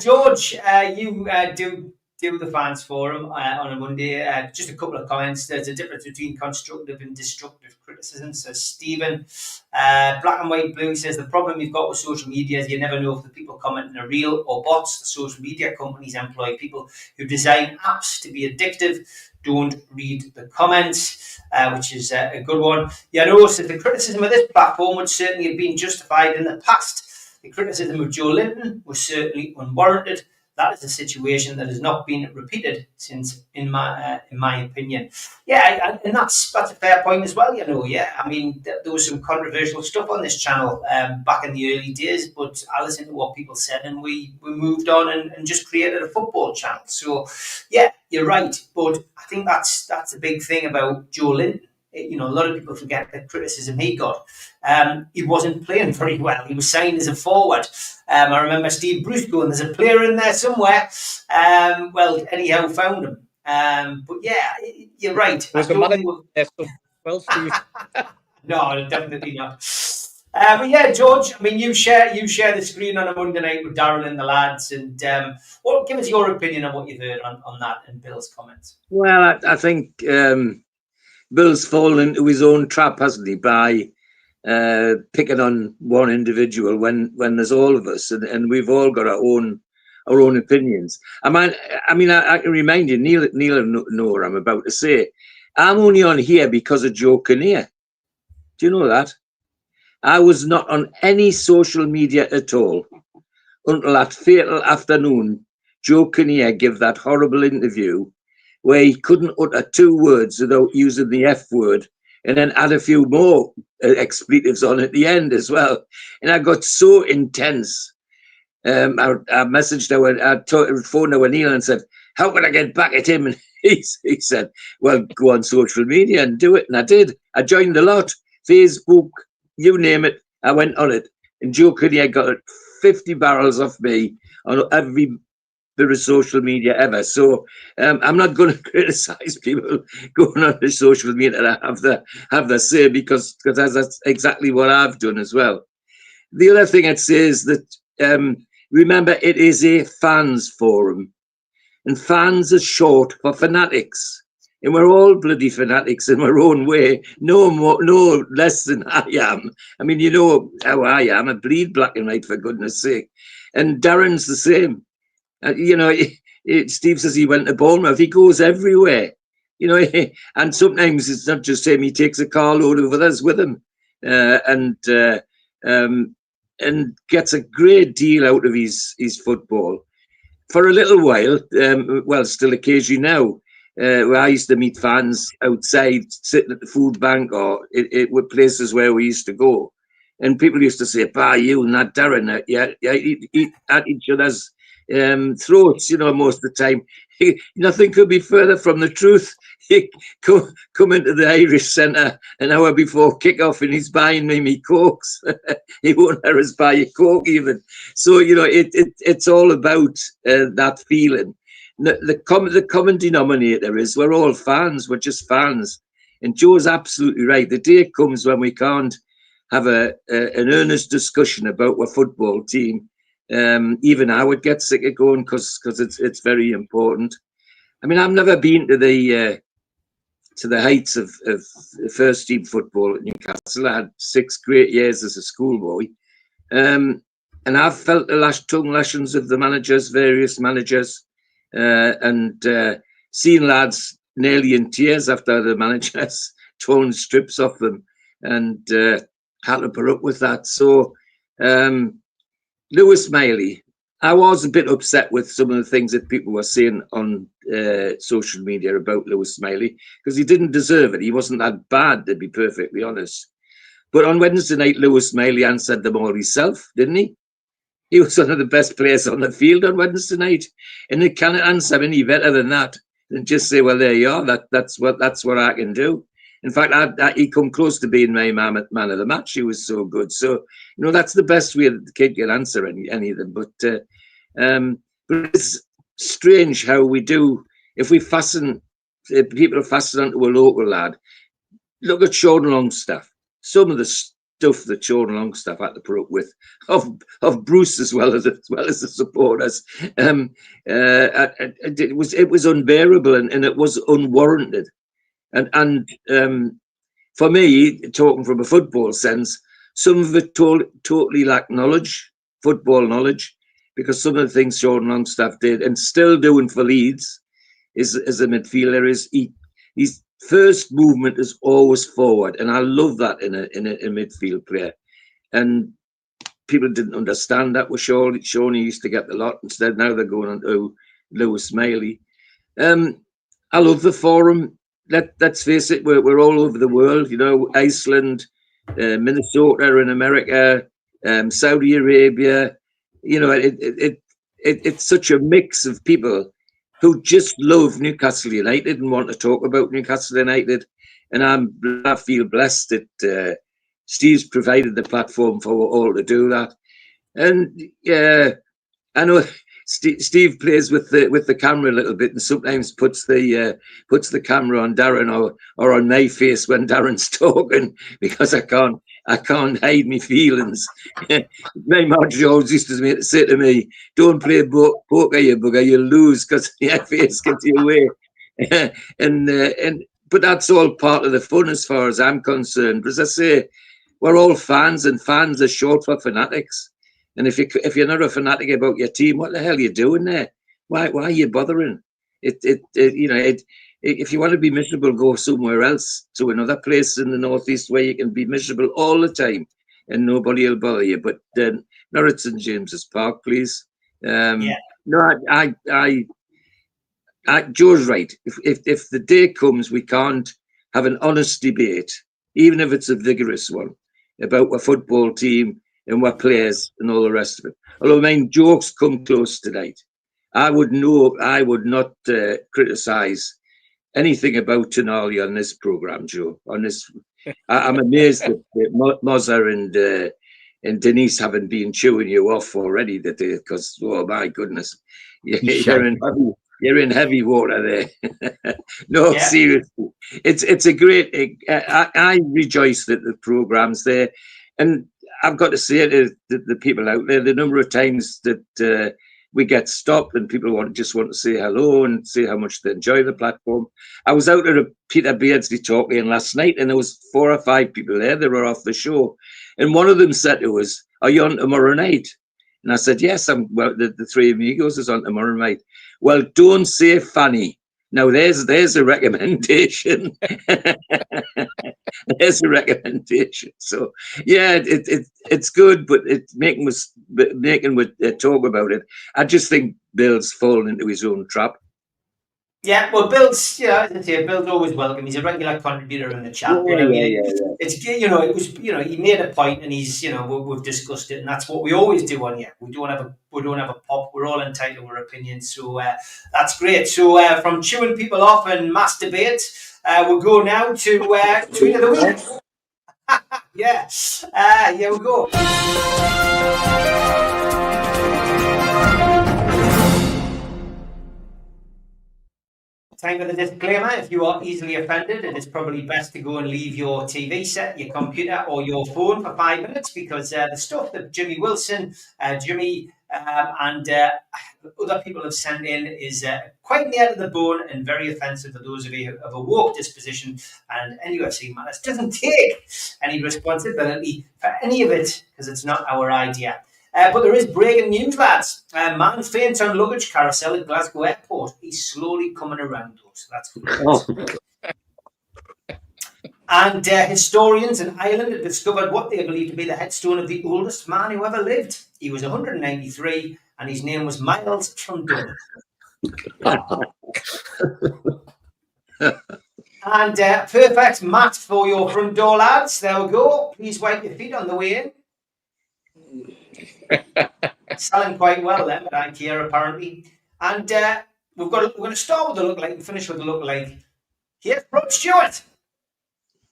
George, you do the fans forum on a Monday. Just a couple of comments. There's a difference between constructive and destructive criticism. So Stephen, Black and White Blue says the problem you've got with social media is you never know if the people commenting are real or bots. The social media companies employ people who design apps to be addictive. Don't read the comments, which is a good one. Janos says the criticism of this platform would certainly have been justified in the past. The criticism of Joe Linton was certainly unwarranted. That is a situation that has not been repeated since, in my opinion. Yeah, and that's a fair point as well. Yeah. I mean, there was some controversial stuff on this channel back in the early days, but I listened to what people said, and we moved on and just created a football channel. So, yeah, you're right, but I think that's a big thing about Joe Linton. you know, a lot of people forget the criticism he got. He wasn't playing very well. He was signed as a forward. I remember Steve Bruce going, "There's a player in there somewhere." Well, anyhow, found him. But yeah, you're right. Was the manager there well, Steve? No, definitely not. But yeah, George, I mean, you share the screen on a Monday night with Darren and the lads, and give us your opinion on what you've heard on that and Bill's comments. Well, I think Bill's fallen into his own trap, hasn't he, by picking on one individual when there's all of us, and we've all got our own opinions. I can remind you, Neil know what I'm about to say. I'm only on here because of Joe Kinnear. Do you know that? I was not on any social media at all until that fatal afternoon Joe Kinnear gave that horrible interview where he couldn't utter 2 words without using the F word, and then add a few more expletives on at the end as well. And I got so intense. I messaged I phoned our Neil and said, "How can I get back at him?" And he said, "Well, go on social media and do it." And I did. I joined a lot. Facebook, you name it, I went on it. And Joe Kinnear got 50 barrels off me on every bit of social media ever. So I'm not going to criticize people going on the social media that have their say, because that's exactly what I've done as well. The other thing I'd say is that remember, it is a fans forum, and fans are short for fanatics. And we're all bloody fanatics in our own way, no less than I am. I mean, you know how I am. I bleed black and white, for goodness sake. And Darren's the same. You know, Steve says he went to Bournemouth. He goes everywhere. You know, and sometimes it's not just him. He takes a carload of others with him, and gets a great deal out of his football. For a little while, well, still occasionally now, where I used to meet fans outside, sitting at the food bank, or it were places where we used to go, and people used to say, "Bah, you and that Darren, eat at each other's throats." You know, most of the time, nothing could be further from the truth. He come into the Irish Centre an hour before kick-off, and he's buying me Cokes. He won't let us buy a Coke even. So, you know, it's all about that feeling. The common denominator is we're all fans. We're just fans. And Joe's absolutely right. The day comes when we can't have an earnest discussion about our football team. Even I would get sick of going, because it's very important. I mean, I've never been to the heights of first team football at Newcastle. I had 6 great years as a schoolboy, and I've felt the tongue lashings of the various managers, and seen lads nearly in tears after the managers torn strips off them, and had to put up with that. So Lewis Miley, I was a bit upset with some of the things that people were saying on social media about Lewis Miley, because he didn't deserve it. He wasn't that bad, to be perfectly honest. But on Wednesday night, Lewis Miley answered them all himself, didn't he? He was one of the best players on the field on Wednesday night, and they can't answer any better than that, than just say, "Well, there you are. That's what I can do." In fact, he come close to being my man of the match. He was so good. So, you know, that's the best way that the kid can answer any of them. But it's strange how we do. If we people are fastened onto a local lad. Look at Sean Longstaff. Some of the stuff that Sean Longstaff had to put up with, of Bruce as well as the supporters, it was unbearable, and it was unwarranted. And for me, talking from a football sense, some of it totally lacked football knowledge, because some of the things Sean Longstaff did and still doing for Leeds as a midfielder is his first movement is always forward, and I love that in a midfield player. And people didn't understand that with Sean. He used to get the lot. Instead, now they're going on to Lewis Miley. I love the forum. Let's face it, we're all over the world. You know, Iceland, Minnesota in America, Saudi Arabia. You know, it's such a mix of people who just love Newcastle United and want to talk about Newcastle United. And I feel blessed that Steve's provided the platform for all to do that. And I know Steve plays with the camera a little bit, and sometimes puts the camera on Darren or on my face when Darren's talking, because I can't hide my feelings. My Marjorie always used to say to me, "Don't play poker, you bugger, you'll lose because your face gets you away." But that's all part of the fun as far as I'm concerned. As I say, we're all fans, and fans are short for fanatics. And if you're not a fanatic about your team, what the hell are you doing there? Why are you bothering? If you want to be miserable, go somewhere else, to another place in the northeast where you can be miserable all the time, and nobody will bother you. But not at St James's Park, please. No, Joe's right. If the day comes, we can't have an honest debate, even if it's a vigorous one, about a football team and what players and all the rest of it. Although jokes come close tonight. I would not criticise anything about Tonali on this programme, Joe. I'm amazed that Mozza and Denise haven't been chewing you off already today, because, oh my goodness, you're in heavy water there. No, yeah. Seriously, it's a great. I rejoice that the programme's there, and I've got to say to the people out there, the number of times that we get stopped and people just want to say hello and say how much they enjoy the platform. I was out at a Peter Beardsley talk last night, and there was 4 or 5 people there that were off the show, and one of them said to us, "Are you on tomorrow night?" And I said, "Yes, the 3 Amigos is on tomorrow night." "Well, don't say Fanny." Now there's a recommendation. There's a recommendation. So yeah, it's good, but it's making talk about it. I just think Bill's fallen into his own trap. Yeah, well, Bill's, Bill's always welcome. He's a regular contributor in the chat. It's, he made a point, and he's, we've discussed it, and that's what we always do on here. We don't have a pop. We're all entitled to our opinions, so that's great. So from chewing people off and mass debate, we'll go now to Tweet of the Week. Yeah, here we go. Time for the disclaimer. If you are easily offended, it is probably best to go and leave your TV set, your computer, or your phone for 5 minutes, because the stuff that Jimmy Wilson, Jimmy, and other people have sent in is quite near to the bone and very offensive to those of you who have a woke disposition. And NUFC Matters doesn't take any responsibility for any of it, because it's not our idea. But there is breaking news, lads. Man faints on luggage carousel at Glasgow Airport. He's slowly coming around, though, so that's good. And historians in Ireland have discovered what they believe to be the headstone of the oldest man who ever lived. He was 193, and his name was Miles from Dublin. And perfect mat for your front door, lads. There we go. Please wipe your feet on the way in. Selling quite well then at IKEA, apparently. And we're going to start with the lookalike and finish with the lookalike. Here's Rod Stewart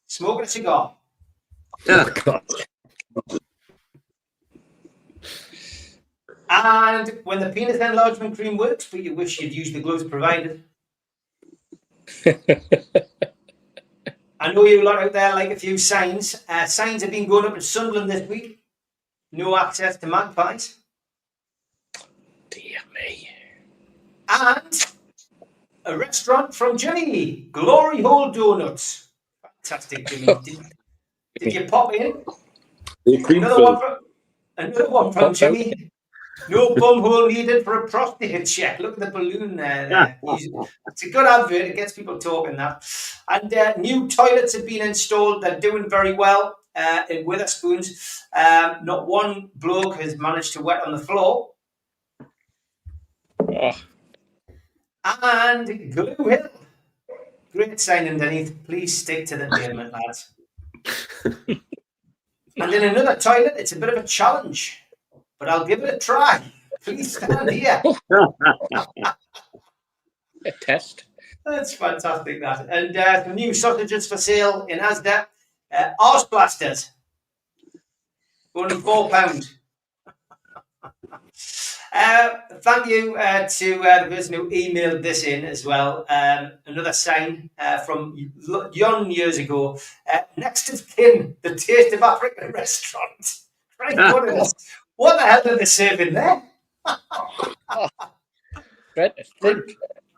smoking a cigar. Oh, God. And when the penis enlargement cream works, but you wish you'd used the gloves provided. I know you lot out there like a few signs. Signs have been going up in Sunderland this week. No access to magpies. Dear me. And a restaurant from Jimmy, Glory Hole Donuts. Fantastic, Jimmy. Did you pop in? Another one from Jimmy. No bumhole needed for a prostate check. Look at the balloon there. It's a good advert. It gets people talking that. And new toilets have been installed. They're doing very well. In Witherspoons, not one bloke has managed to wet on the floor. Oh. And Glue Hill. Great sign underneath. Please stick to the pavement, lads. And in another toilet, it's a bit of a challenge, but I'll give it a try. Please stand here. A test. That's fantastic, that. And some new sausages for sale in Asda. Arse blasters. Only £4. Thank you to the person who emailed this in as well. Another sign from years ago. Next of kin, the Taste of Africa restaurant. Right, what the hell are they serving there?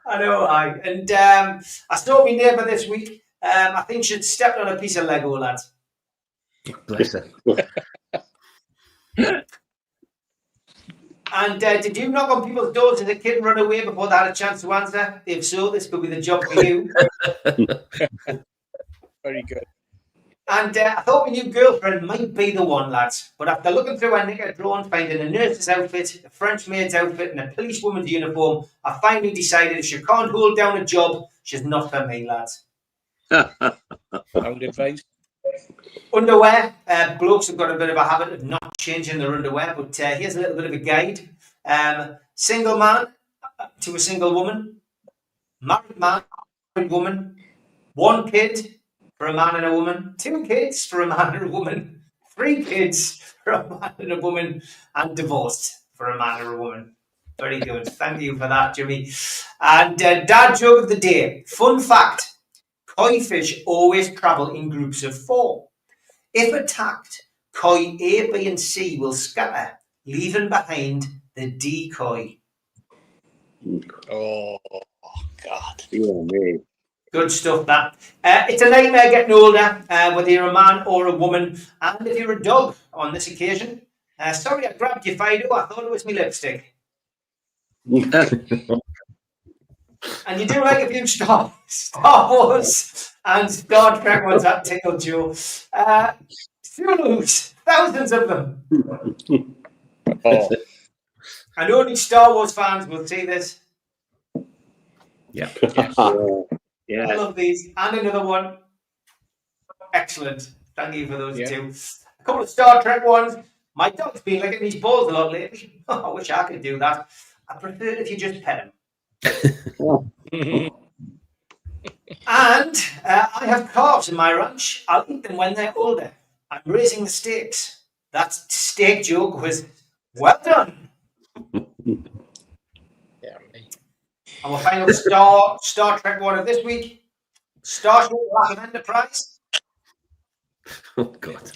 I know, and I saw my neighbour this week. I think she'd stepped on a piece of Lego, lads. Bless her. And did you knock on people's doors as a kid and run away before they had a chance to answer? If so, this could be the job for you. Very good. And I thought my new girlfriend might be the one, lads. But after looking through her knicker drawer and finding a nurse's outfit, a French maid's outfit, and a policewoman's uniform, I finally decided if she can't hold down a job, she's not for me, lads. Sound advice. Underwear. Blokes have got a bit of a habit of not changing their underwear, but here's a little bit of a guide. Single man to a single woman. Married man, married woman. 1 kid for a man and a woman. 2 kids for a man and a woman. 3 kids for a man and a woman. And divorced for a man and a woman. Very good. Thank you for that, Jimmy. And dad joke of the day. Fun fact. Koi fish always travel in groups of 4. If attacked, koi A, B and C will scatter, leaving behind the decoy. Oh, God. Good stuff, that. It's a nightmare getting older, whether you're a man or a woman, and if you're a dog on this occasion. Sorry I grabbed you, Fido. I thought it was my lipstick. And you do like a few Star Wars and Star Trek ones that tickled you. Zulus, thousands of them. Oh. And only Star Wars fans will see this. Yeah. Yeah. I love these. And another one. Excellent. Thank you for those two. A couple of Star Trek ones. My dog's been licking these balls a lot lately. I wish I could do that. I prefer it if you just pet him. And I have calves in my ranch. I'll eat them when they're older. I'm raising the stakes. That steak joke was well done. Yeah, mate. And we'll find out Star Trek one of this week. Starship Lack of Enterprise. Oh, God.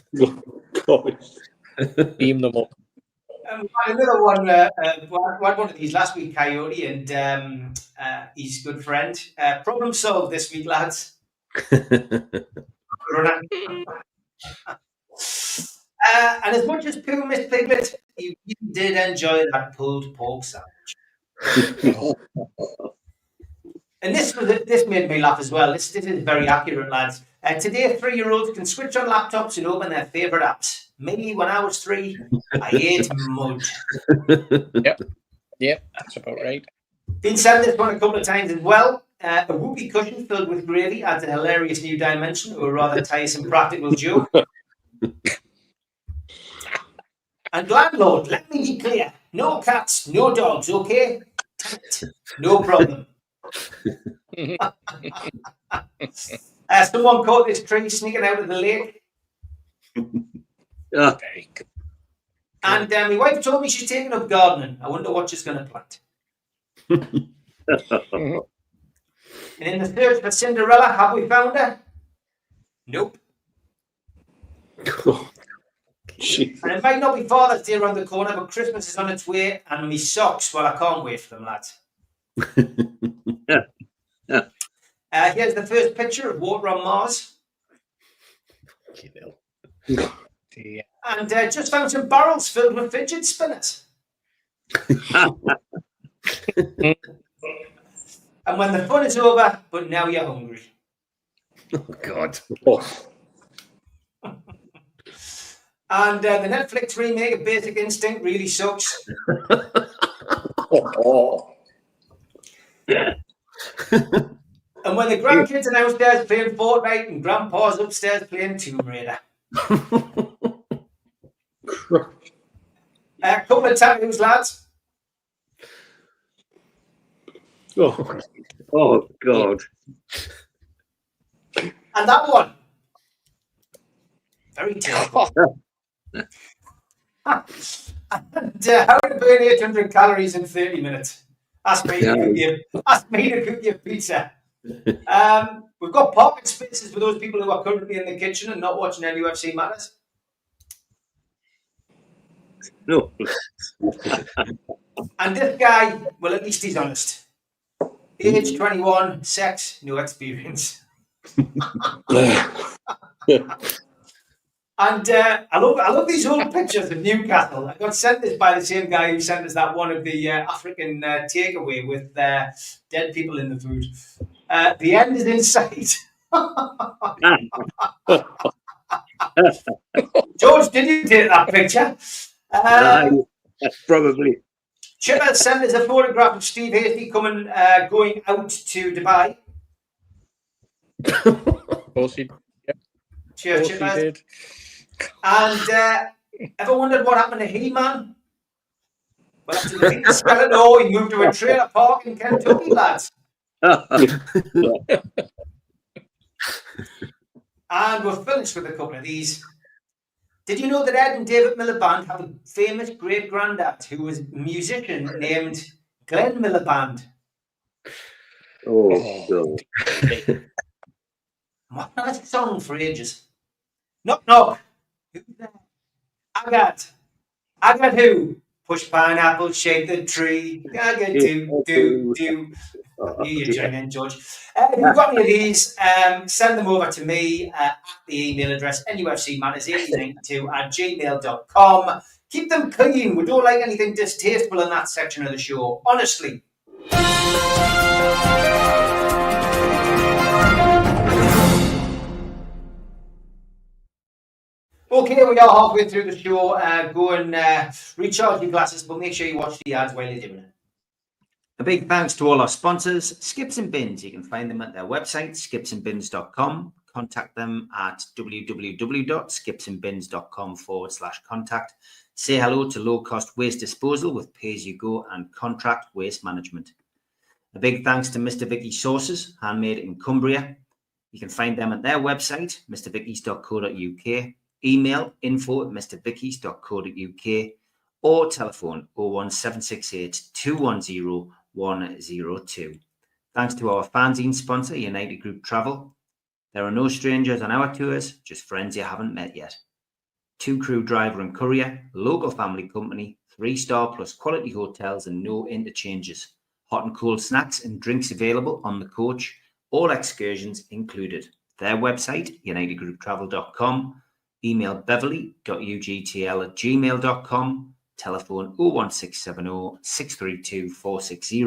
God. Beam them up. Another one. We had one of these last week, Coyote, and his good friend. Problem solved this week, lads. And as much as Pooh missed Piglet, he did enjoy that pulled pork sandwich. And this made me laugh as well. This is very accurate, lads. Today, 3-year-olds can switch on laptops and open their favourite apps. Me, when I was 3, I ate mud. Yep, that's about right. Been said this one a couple of times as well. A whoopee cushion filled with gravy adds a hilarious new dimension to a rather tiresome practical joke. And landlord, let me be clear. No cats, no dogs, okay? No problem. Someone caught this tree sneaking out of the lake. Very good. And my wife told me she's taking up gardening. I wonder what she's going to plant. And in the search for Cinderella, have we found her? Nope. Oh, and it might not be Father's Day around the corner, but Christmas is on its way, and me socks, well, I can't wait for them, lads. Here's the first picture of water on Mars. And just found some barrels filled with fidget spinners. And when the fun is over, but now you're hungry. Oh, God. oh. And the Netflix remake of Basic Instinct really sucks. And when the grandkids are downstairs playing Fortnite and Grandpa's upstairs playing Tomb Raider. A couple of tattoos, lads. Oh, Oh, God. And that one, very typical. And how to burn 800 calories in 30 minutes. Ask me to cook your pizza. We've got parking spaces for those people who are currently in the kitchen and not watching NUFC Matters. No. And this guy, well, at least he's honest. Age 21, sex, no experience. And I love these old pictures of Newcastle. I got sent this by the same guy who sent us that one of the African takeaway with dead people in the food. The end is in sight. George, did you take that picture? Probably. Chipper sent us a photograph of Steve Hasty going out to Dubai. Of course he, Cheers, Chipper. Did. And ever wondered what happened to He-Man? Well, after the Peter skeleton, he moved to a trailer park in Kentucky, lads. And we're finished with a couple of these. Did you know that Ed and David Miliband have a famous great-granddad who was a musician named Glenn Miliband? Oh, God. What a song for ages. Knock, knock. Who's there? Agat who? Push pineapple, shake the tree. Agat do. You join in, George. If you've got any of these, send them over to me at the email address nufcmatters8092@gmail.com. Keep them clean. We don't like anything distasteful in that section of the show, honestly. Okay, we are halfway through the show. Go and recharge your glasses, but make sure you watch the ads while you're doing it. A big thanks to all our sponsors, Skips and Bins. You can find them at their website, skipsandbins.com. Contact them at www.skipsandbins.com/contact. Say hello to low-cost waste disposal with pay-as-you-go and contract waste management. A big thanks to Mr. Vicky's Sauces, handmade in Cumbria. You can find them at their website, mrvickies.co.uk. Email info@mrvickies.co.uk or telephone 01768 210 102. Thanks to our fanzine sponsor, United Group Travel. There are no strangers on our tours, just friends you haven't met yet. 2 crew driver and courier, local family company, 3-star plus quality hotels and no interchanges. Hot and cold snacks and drinks available on the coach, all excursions included. Their website, unitedgrouptravel.com. Email beverly.ugtl@gmail.com. Telephone 01670 632 460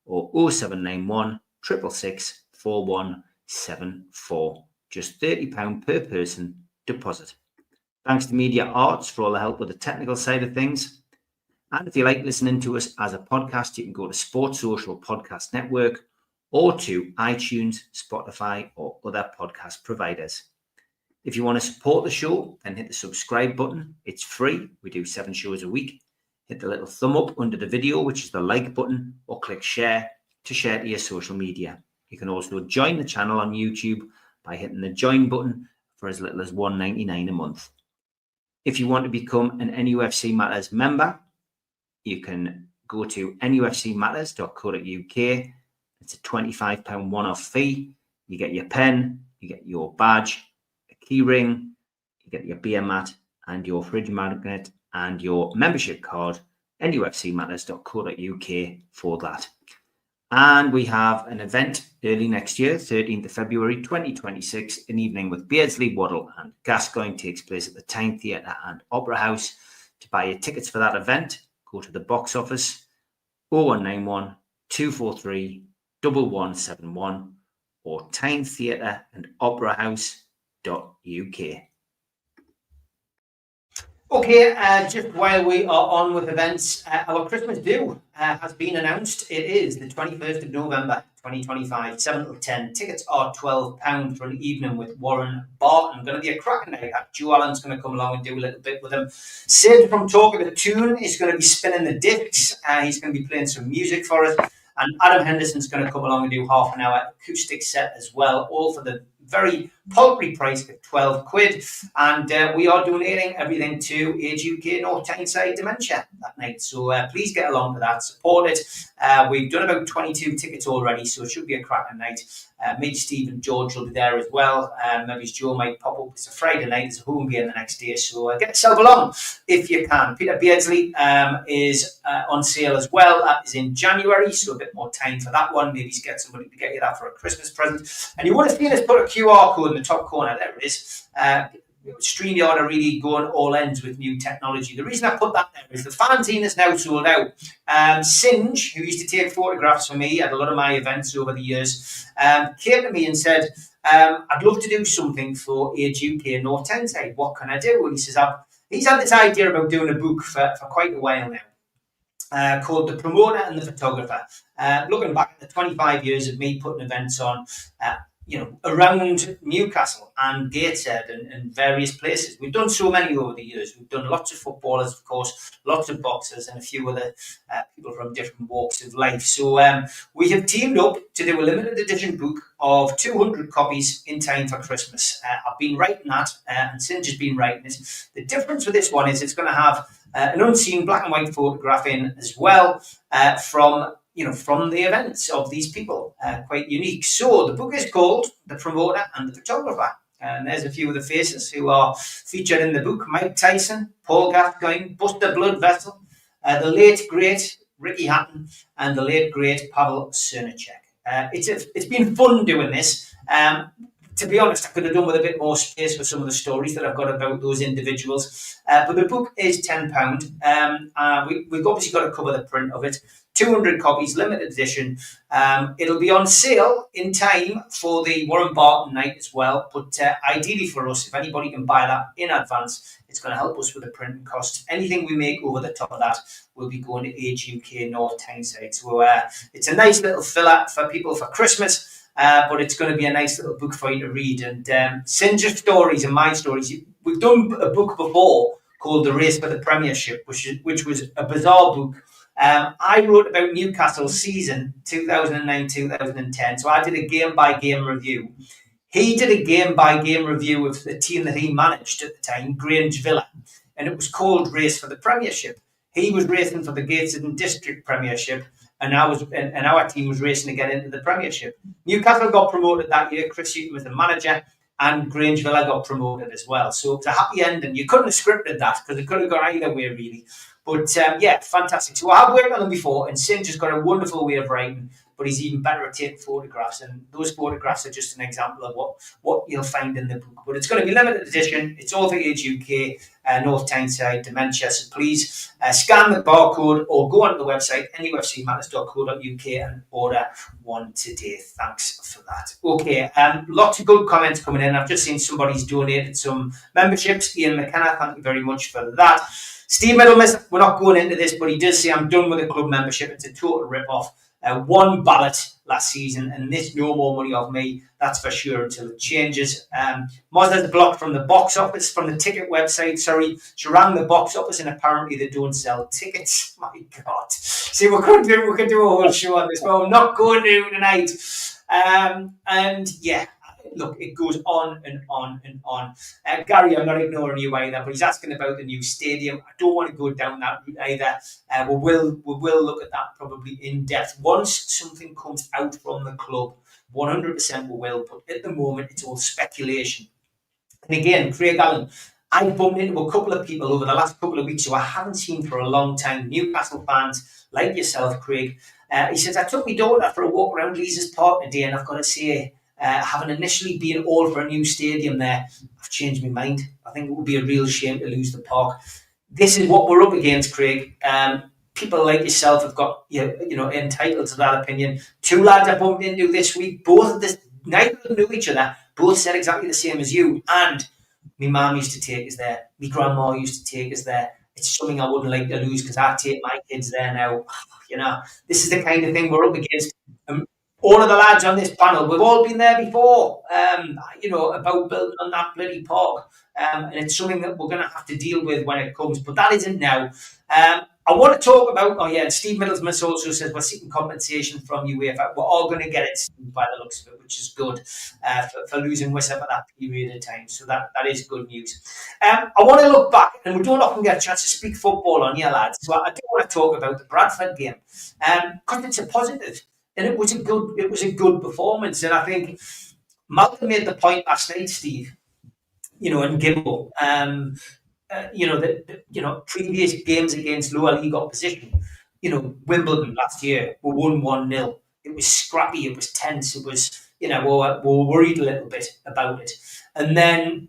or 0791 666 4174. Just £30 per person deposit. Thanks to Media Arts for all the help with the technical side of things. And if you like listening to us as a podcast, you can go to Sports Social Podcast Network or to iTunes, Spotify, or other podcast providers. If you want to support the show, then hit the subscribe button. It's free. We do 7 shows a week. Hit the little thumb up under the video, which is the like button, or click share to share to your social media. You can also join the channel on YouTube by hitting the join button for as little as $1.99 a month. If you want to become an NUFC Matters member, you can go to nufcmatters.co.uk. It's a £25 one-off fee. You get your pen, you get your badge, a key ring, you get your beer mat and your fridge magnet and your membership card, nufcmatters.co.uk for that. And we have an event early next year, 13th of February 2026, an evening with Beardsley, Waddle and Gascoigne takes place at the Tyne Theatre and Opera House. To buy your tickets for that event, go to the box office 0191 243 1171 or Tyne Theatre and Opera House.uk. Okay, just while we are on with events, our Christmas do has been announced. It is the 21st of November 2025, 7 till 10. Tickets are £12 for an evening with Warren Barton. Going to be a cracking night. Joe Allen's going to come along and do a little bit with him. Sid from Talk of the Tune is going to be spinning the discs. He's going to be playing some music for us. And Adam Henderson's going to come along and do half an hour acoustic set as well, all for the very paltry price of 12 quid. And we are donating everything to Age UK North Tyneside Dementia that night. So please get along to that, support it. We've done about 22 tickets already, so it should be a cracking night. Me, Steve and George will be there as well. Maybe Joe might pop up. It's a Friday night, it's a home game the next day, so get yourself along if you can. Peter Beardsley is on sale as well. That is in January, so a bit more time for that one. Maybe get somebody to get you that for a Christmas present. And you would have seen us put a QR code in the top corner. There it is. StreamYard are really going all ends with new technology. The reason I put that there is the fanzine is now sold out. Singe, who used to take photographs for me at a lot of my events over the years, came to me and said, I'd love to do something for Age UK North Tyneside. What can I do? And he says, he's had this idea about doing a book for quite a while now, called The Promoter and the Photographer. Looking back at the 25 years of me putting events on, around Newcastle and Gateshead and various places. We've done so many over the years. We've done lots of footballers, of course, lots of boxers, and a few other people from different walks of life. So we have teamed up to do a limited edition book of 200 copies in time for Christmas. I've been writing that, and Singe has been writing it. The difference with this one is it's going to have an unseen black and white photograph in as well from the events of these people, quite unique. So the book is called The Promoter and the Photographer. And there's a few of the faces who are featured in the book. Mike Tyson, Paul Gascoigne, Buster Bloodvessel, the late, great Ricky Hatton, and the late, great Pavel Cernacek. It's been fun doing this. To be honest, I could have done with a bit more space for some of the stories that I've got about those individuals. But the book is £10. We've obviously got to cover the print of it. 200 copies, limited edition. It'll be on sale in time for the Warren Barton night as well. But ideally for us, if anybody can buy that in advance, it's going to help us with the printing costs. Anything we make over the top of that will be going to Age UK North Tyneside. So it's a nice little filler for people for Christmas. But it's going to be a nice little book for you to read. And Singe's stories and my stories. We've done a book before called The Race for the Premiership, which was a bizarre book. I wrote about Newcastle's season 2009-2010. So I did a game-by-game review. He did a game-by-game review of the team that he managed at the time, Grange Villa, and it was called Race for the Premiership. He was racing for the Gateshead District Premiership, and our team was racing to get into the Premiership. Newcastle got promoted that year. Chris Hughton was the manager, and Grange Villa got promoted as well. So it was a happy ending. You couldn't have scripted that because it could have gone either way, really. But fantastic. So I've worked on them before, and Singe has got a wonderful way of writing, but he's even better at taking photographs. And those photographs are just an example of what you'll find in the book. But it's going to be limited edition. It's all for Age UK, North Tyneside Dementia. So please scan the barcode or go onto the website, nufcmatterspodcast.co.uk, and order one today. Thanks for that. Okay, lots of good comments coming in. I've just seen somebody's donated some memberships. Ian McKenna, thank you very much for that. Steve Middlemiss, we're not going into this, but he does say, I'm done with the club membership. It's a total rip-off. One ballot last season, and this no more money off me, that's for sure, until it changes. Mazda's blocked from the box office, from the ticket website, sorry. She rang the box office, and apparently they don't sell tickets. My God. See, we could do a whole show on this, but I'm not going to tonight. Look, it goes on and on and on. Gary, I'm not ignoring you either, but he's asking about the new stadium. I don't want to go down that route either. We will look at that probably in depth once something comes out from the club. 100% we will, but at the moment it's all speculation. And again, Craig Allen, I bumped into a couple of people over the last couple of weeks who I haven't seen for a long time, Newcastle fans like yourself, Craig. He says, I took my daughter for a walk around Leazes Park today, and I've got to say, having initially been all for a new stadium there, I've changed my mind. I think it would be a real shame to lose the park. This is what we're up against, Craig. People like yourself have got entitled to that opinion. Two lads I bumped into this week, neither of them knew each other, both said exactly the same as you. And my mum used to take us there. My grandma used to take us there. It's something I wouldn't like to lose because I take my kids there now. This is the kind of thing we're up against. all of the lads on this panel, we've all been there before, about building on that bloody park. And it's something that we're going to have to deal with when it comes, but that isn't now. I want to talk about, and Steve Middleton also says we're seeking compensation from UEFA. We're all going to get it by the looks of it, which is good for losing Wissa for that period of time. So that is good news. I want to look back, and we don't often get a chance to speak football on here, lads. So I do want to talk about the Bradford game because it's a positive, and it was a good performance. And I think Malcolm made the point last night, Steve, and Gimbo. Previous games against lower league opposition, Wimbledon last year were 1-1-0. It was scrappy, it was tense, it was, we were worried a little bit about it. And then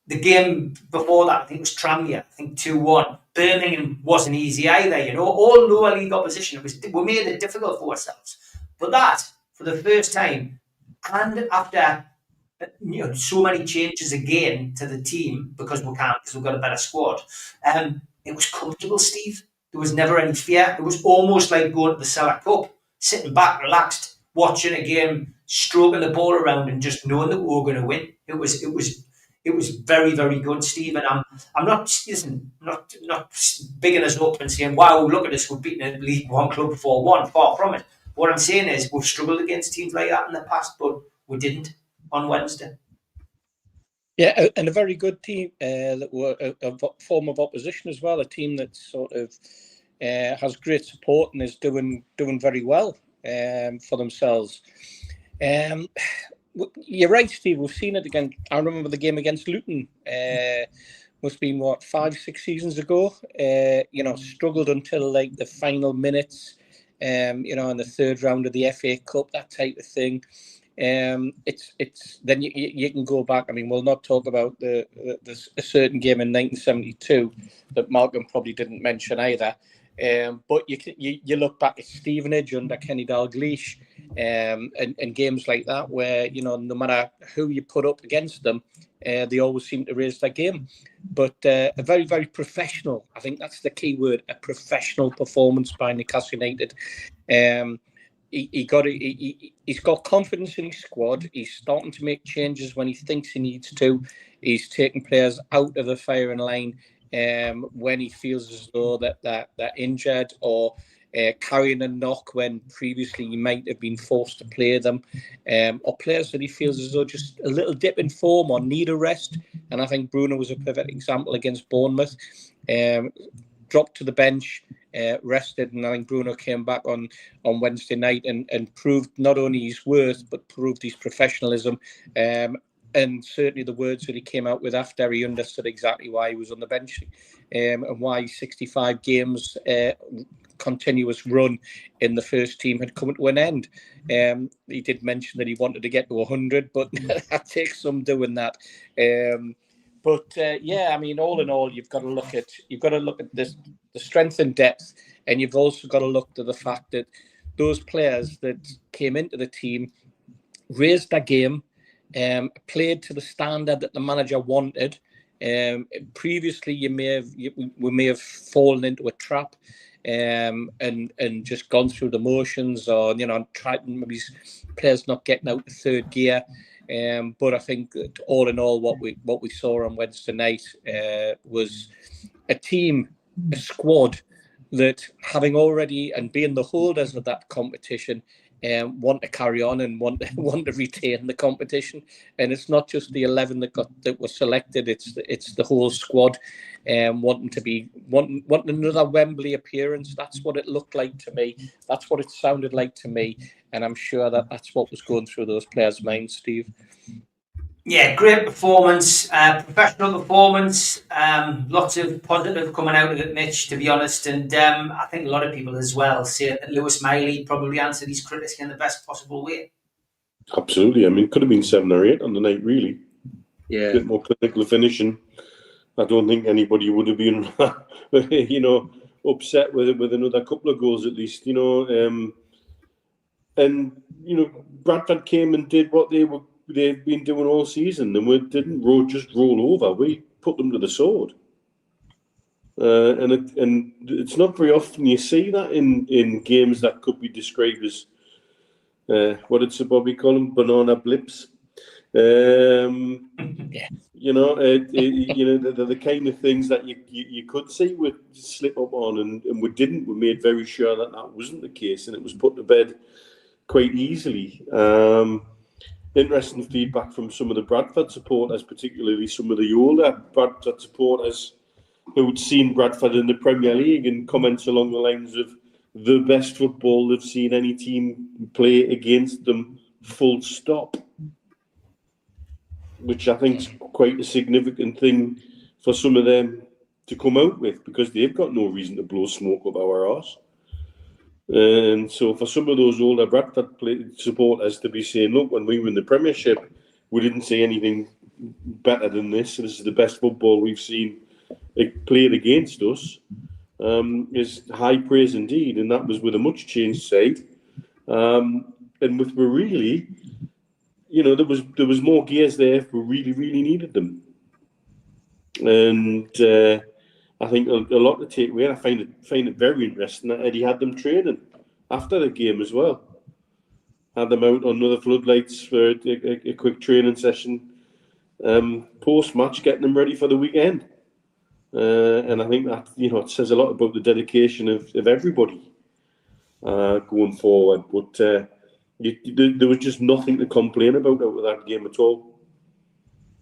the game before that, I think it was Tranmere, 2-1. Birmingham wasn't easy either, all lower league opposition. We made it difficult for ourselves. But that, for the first time, and after so many changes again to the team because we've got a better squad. It was comfortable, Steve. There was never any fear. It was almost like going to the Cellar Cup, sitting back, relaxed, watching a game, stroking the ball around, and just knowing that we were going to win. It was very, very good, Steve. And I'm not bigging us up and saying, "Wow, look at us, we're beating a League One club 4-1." Far from it. What I'm saying is we've struggled against teams like that in the past, but we didn't on Wednesday. Yeah, and a very good team that were a form of opposition as well. A team that sort of has great support and is doing very well for themselves. You're right, Steve. We've seen it again. I remember the game against Luton. Must have been 5-6 seasons ago. Struggled until like the final minutes. In the third round of the FA Cup, that type of thing. It's then you can go back. I mean, we'll not talk about a certain game in 1972 that Malcolm probably didn't mention either. But you look back at Stevenage under Kenny Dalglish, and games like that where no matter who you put up against them, they always seem to raise their game. But a very, very professional. I think that's the key word: a professional performance by Newcastle United. He's got confidence in his squad. He's starting to make changes when he thinks he needs to. He's taking players out of the firing line when he feels as though that they're injured or carrying a knock when previously he might have been forced to play them, or players that he feels as though just a little dip in form or need a rest. And I think Bruno was a perfect example against Bournemouth. Dropped to the bench, rested, and I think Bruno came back on Wednesday night and proved not only his worth but proved his professionalism. And certainly the words that he came out with after, he understood exactly why he was on the bench and why 65 games continuous run in the first team had come to an end. He did mention that he wanted to get to 100, but that takes some doing that. But I mean, all in all, you've got to look at this, the strength and depth, and you've also got to look to the fact that those players that came into the team raised their game, played to the standard that the manager wanted. Previously, we may have fallen into a trap and just gone through the motions, or tried maybe players not getting out the third gear. But I think that all in all, what we saw on Wednesday night was a team, a squad that, having already and being the holders of that competition, want to carry on and want to retain the competition. And it's not just the 11 that were selected; it's the whole squad wanting another Wembley appearance. That's what it looked like to me. That's what it sounded like to me. And I'm sure that's what was going through those players' minds, Steve. Yeah, great performance, professional performance. Lots of positive coming out of it, Mitch, to be honest. And I think a lot of people as well say that Lewis Miley probably answered his critics in the best possible way. Absolutely. I mean, it could have been 7 or 8 on the night, really. Yeah. A bit more clinical finishing. I don't think anybody would have been, upset with another couple of goals at least, And Bradford came and did what they've been doing all season, and we didn't just roll over. We put them to the sword, and it's not very often you see that in games that could be described as what did Sir Bobby call them? Banana blips. You know, the kind of things that you could see would slip up on, and we didn't. We made very sure that wasn't the case, and it was put to bed quite easily. Interesting feedback from some of the Bradford supporters, particularly some of the older Bradford supporters who'd seen Bradford in the Premier League, and comments along the lines of the best football they've seen any team play against them, full stop. Which I think is quite a significant thing for some of them to come out with, because they've got no reason to blow smoke up our arse. And so for some of those older Bradford supporters to be saying, look, when we were in the Premiership, we didn't see anything better than this. This is the best football we've seen played against us, is high praise indeed. And that was with a much changed side. And with really... You know, there was more gears there if we really, really needed them. And I think a lot to take away. And I find it very interesting that Eddie had them training after the game as well. Had them out on other floodlights for a quick training session post-match, getting them ready for the weekend. And I think that, you know, it says a lot about the dedication of everybody going forward. But there was just nothing to complain about out of that game at all.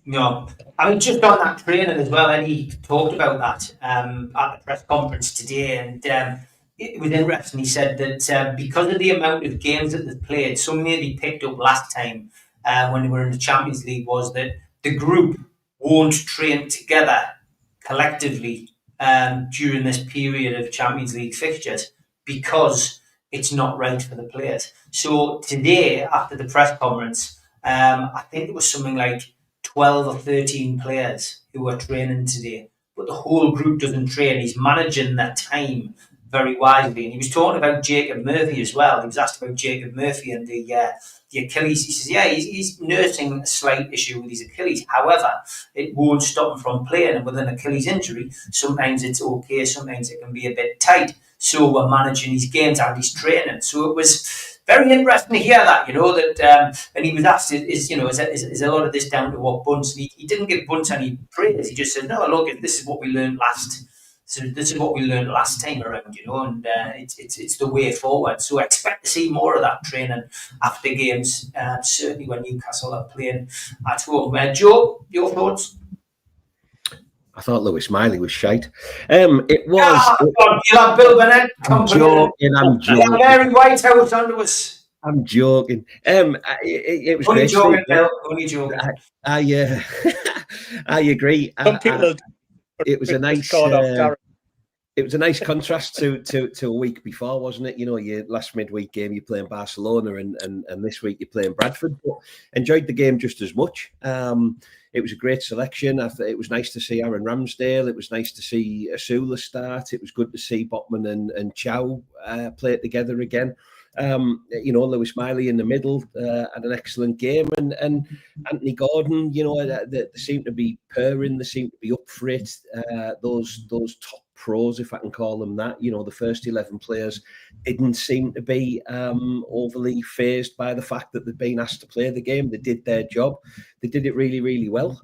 No, I mean, just on that training as well, Eddie talked about that at the press conference today, and it was interesting. He said that because of the amount of games that they played, something that he picked up last time when they were in the Champions League was that the group won't train together collectively during this period of Champions League fixtures because it's not right for the players. So today, after the press conference, I think it was something like 12 or 13 players who were training today, but the whole group doesn't train. He's managing that time very wisely. And he was talking about Jacob Murphy as well. He was asked about Jacob Murphy and the Achilles. He says, yeah, he's nursing a slight issue with his Achilles. However, it won't stop him from playing. And with an Achilles injury, sometimes it's okay, sometimes it can be a bit tight. So we're managing his games and his training. So it was very interesting to hear that, you know, that, and he was asked, is a lot of this down to what Bunce? And he didn't give Bunce any praise. He just said, no, look, this is what we learned last. So this is what we learned last time around, you know, and it's the way forward. So I expect to see more of that training after games, certainly when Newcastle are playing at home. Joe, your thoughts? I thought Lewis Miley was shite. It was. You'll have Bill Bennett. I'm joking. You'll have Mary Whitehouse onto us. I'm joking. It was only great. Joking, Bill. Only joking. I agree. It was a nice. It was a nice contrast to a week before, wasn't it? You know, your last midweek game you're playing Barcelona, and this week you're playing Bradford. But enjoyed the game just as much. It was a great selection. It was nice to see Aaron Ramsdale. It was nice to see Asula start. It was good to see Botman and Chow play together again. You know, Lewis Miley in the middle had an excellent game, and Anthony Gordon. You know, they seem to be purring. They seem to be up for it. Those top pros, if I can call them that. You know, the first 11 players didn't seem to be overly fazed by the fact that they'd been asked to play the game. They did their job. They did it really, really well.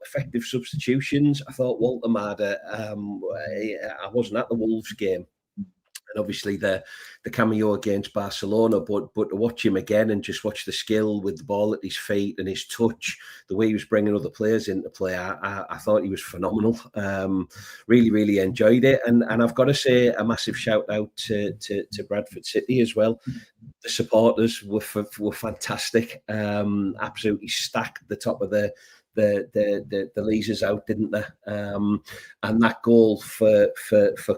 Effective substitutions. I thought Walter Mada. I wasn't at the Wolves game. And obviously the cameo against Barcelona, but to watch him again and just watch the skill with the ball at his feet and his touch, the way he was bringing other players into play, I thought he was phenomenal. Really, really enjoyed it. And I've got to say a massive shout out to Bradford City as well. The supporters were fantastic. Absolutely stacked the top of the leasers out, didn't they? And that goal for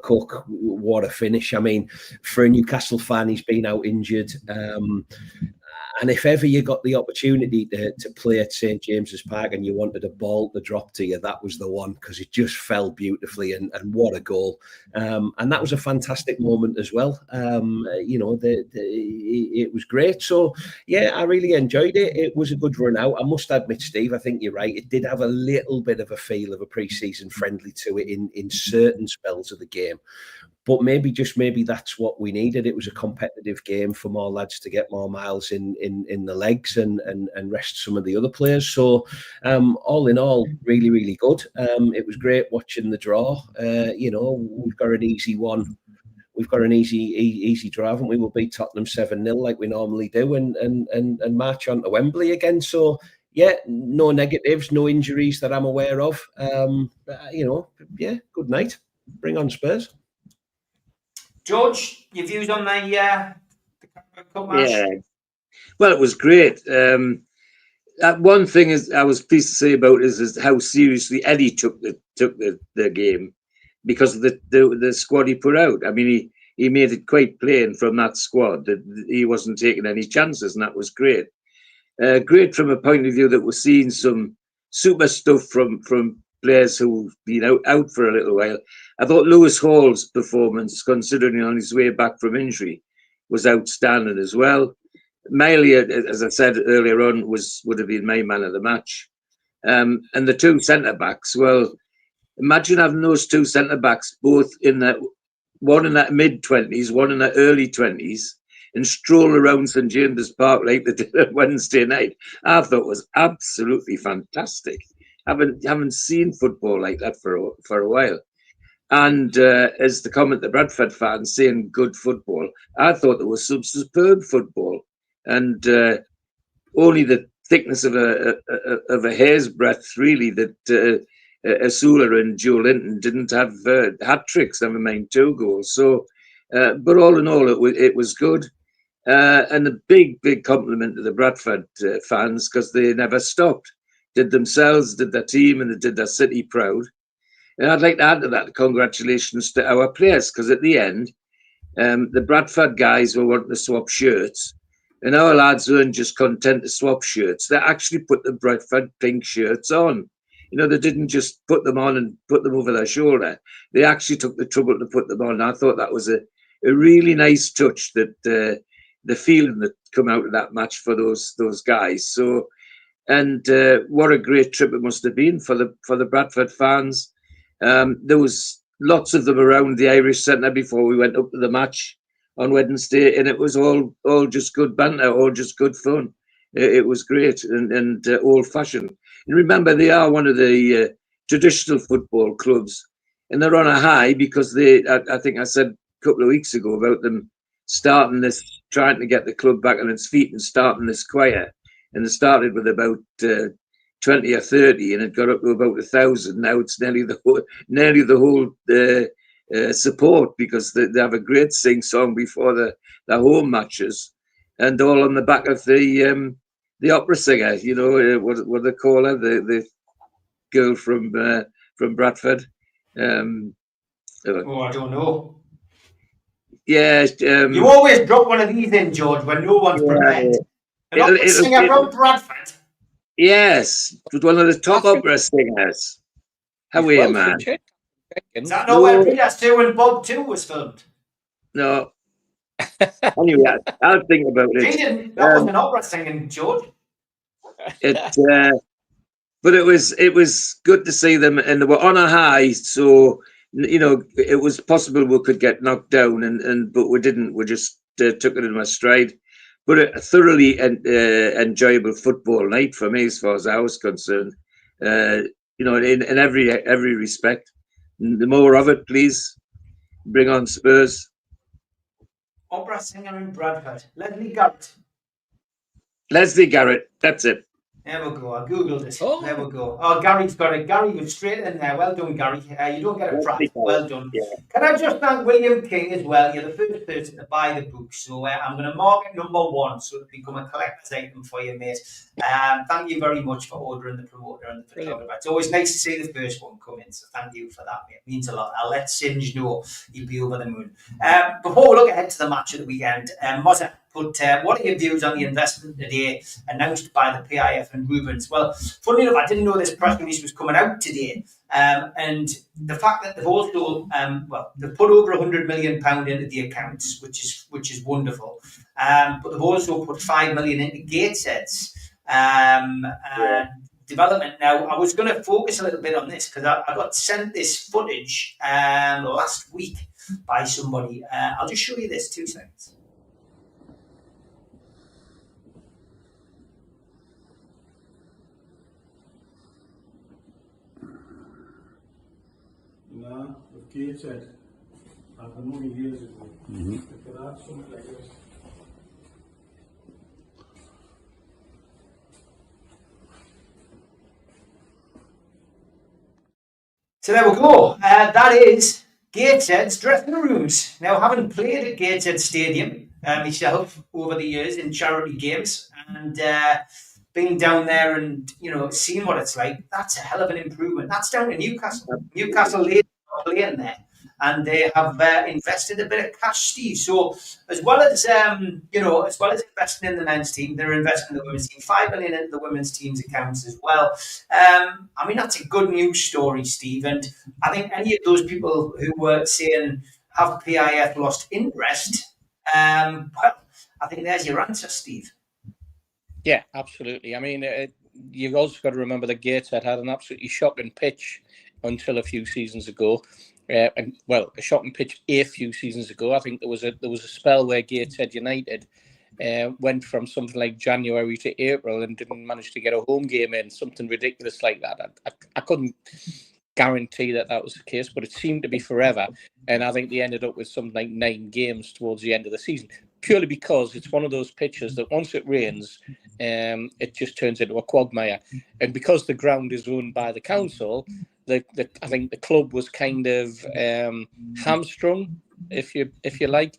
Cook, what a finish. I mean, for a Newcastle fan, he's been out injured. And if ever you got the opportunity to play at St. James's Park and you wanted a ball to drop to you, that was the one, because it just fell beautifully, and what a goal. And that was a fantastic moment as well. You know, it was great. So, yeah, I really enjoyed it. It was a good run out. I must admit, Steve, I think you're right. It did have a little bit of a feel of a pre-season friendly to it in certain spells of the game. But maybe that's what we needed. It was a competitive game for more lads to get more miles in the legs and rest some of the other players. So all in all, really, really good. It was great watching the draw. We've got an easy one. We've got an easy draw, haven't we? We'll beat Tottenham 7-0 like we normally do and march on to Wembley again. So, yeah, no negatives, no injuries that I'm aware of. Good night. Bring on Spurs. George, your views on the Cup match? Yeah. Well, it was great. One thing is I was pleased to say about is how seriously Eddie took the game because of the squad he put out. I mean, he made it quite plain from that squad that he wasn't taking any chances, and that was great. Great from a point of view that we're seeing some super stuff from players who've been out for a little while. I thought Lewis Hall's performance, considering on his way back from injury, was outstanding as well. Miley, as I said earlier on, would have been my man of the match. And the two centre-backs, well, imagine having those two centre-backs both one in that mid-20s, one in the early 20s, and stroll around St James's Park like they did on Wednesday night. I thought it was absolutely fantastic. Haven't seen football like that for a while. And as the comment the Bradford fans saying good football, I thought there was some superb football. And only the thickness of a hair's breadth, really, that Asula and Joe Linton didn't have hat tricks, never mind 2 goals. So, but all in all, it was good. And a big compliment to the Bradford fans because they never stopped. Did themselves, did their team, and they did their city proud. And I'd like to add to that congratulations to our players because at the end, the Bradford guys were wanting to swap shirts. And our lads weren't just content to swap shirts. They actually put the Bradford pink shirts on. You know, they didn't just put them on and put them over their shoulder. They actually took the trouble to put them on. I thought that was a really nice touch, that the feeling that come out of that match for those guys. So, and what a great trip it must have been for the Bradford fans. There was lots of them around the Irish Centre before we went up to the match on Wednesday, and it was all just good banter, all just good fun. It was great and old-fashioned. And remember, they are one of the traditional football clubs, and they're on a high because I think I said a couple of weeks ago about them trying to get the club back on its feet and starting this choir. And they started with about 20 or 30, and it got up to about 1,000. Now it's nearly the whole support, because they have a great sing song before the home matches, and all on the back of the opera singer. You know what they call her, the girl from Bradford. I don't know. Yeah, you always drop one of these in, George, when no one's prepared. An opera singer from Bradford. Yes, it was one of the top opera singers. How are you, man? Is that not where Adidas 2 and Bob 2 was filmed? No. Anyway, I'll think about it. That wasn't opera singing, George. But it was good to see them, and they were on a high. So you know, it was possible we could get knocked down, but we didn't. We just took it in our stride. But a thoroughly enjoyable football night for me, as far as I was concerned. You know, in every respect. The more of it, please. Bring on Spurs. Opera singer in Bradford. Leslie Garrett. Leslie Garrett. That's it. There we go. I googled it. Oh. There we go. Oh, Gary's got it. Gary, you're straight in there. Well done, Gary. You don't get a prat. Well done. Yeah. Can I just thank William King as well? You're the first person to buy the book, so I'm going to mark it number 1, so it'll become a collector's item for you, mate. Thank you very much for ordering the promoter and the photographer. It's always nice to see the first one come in, so thank you for that, mate. It means a lot. I'll let Singe know he'll be over the moon. Before we look ahead to the match of the weekend, Mozza, but what are your views on the investment today announced by the PIF and Rubens? Well, funny enough, I didn't know this press release was coming out today. And the fact that they've also, they've put over £100 million into the accounts, which is wonderful. But they've also put £5 million into Gatesheads. development. Now, I was going to focus a little bit on this because I got sent this footage last week by somebody. I'll just show you this, 2 seconds. No, with Gateshead, I've been only years ago. If they had something like this. So there we go. That is Gateshead's dressing rooms. Now, having played at Gateshead Stadium myself over the years in charity games and being down there and, you know, seeing what it's like, that's a hell of an improvement. That's down to Newcastle. Newcastle ladies are playing there, and they have invested a bit of cash, Steve. So as well as as well as investing in the men's team, they're investing in the women's team. 5 million into the women's team's accounts as well. I mean, that's a good news story, Steve. And I think any of those people who were saying have PIF lost interest, well, I think there's your answer, Steve. Yeah, absolutely. I mean, you've also got to remember that Gateshead had an absolutely shocking pitch until a few seasons ago. A shocking pitch a few seasons ago. I think there was a spell where Gateshead United went from something like January to April and didn't manage to get a home game in, something ridiculous like that. I couldn't guarantee that was the case, but it seemed to be forever. And I think they ended up with something like 9 games towards the end of the season, purely because it's one of those pitches that once it rains, it just turns into a quagmire. And because the ground is owned by the council, I think the club was kind of hamstrung, if you like,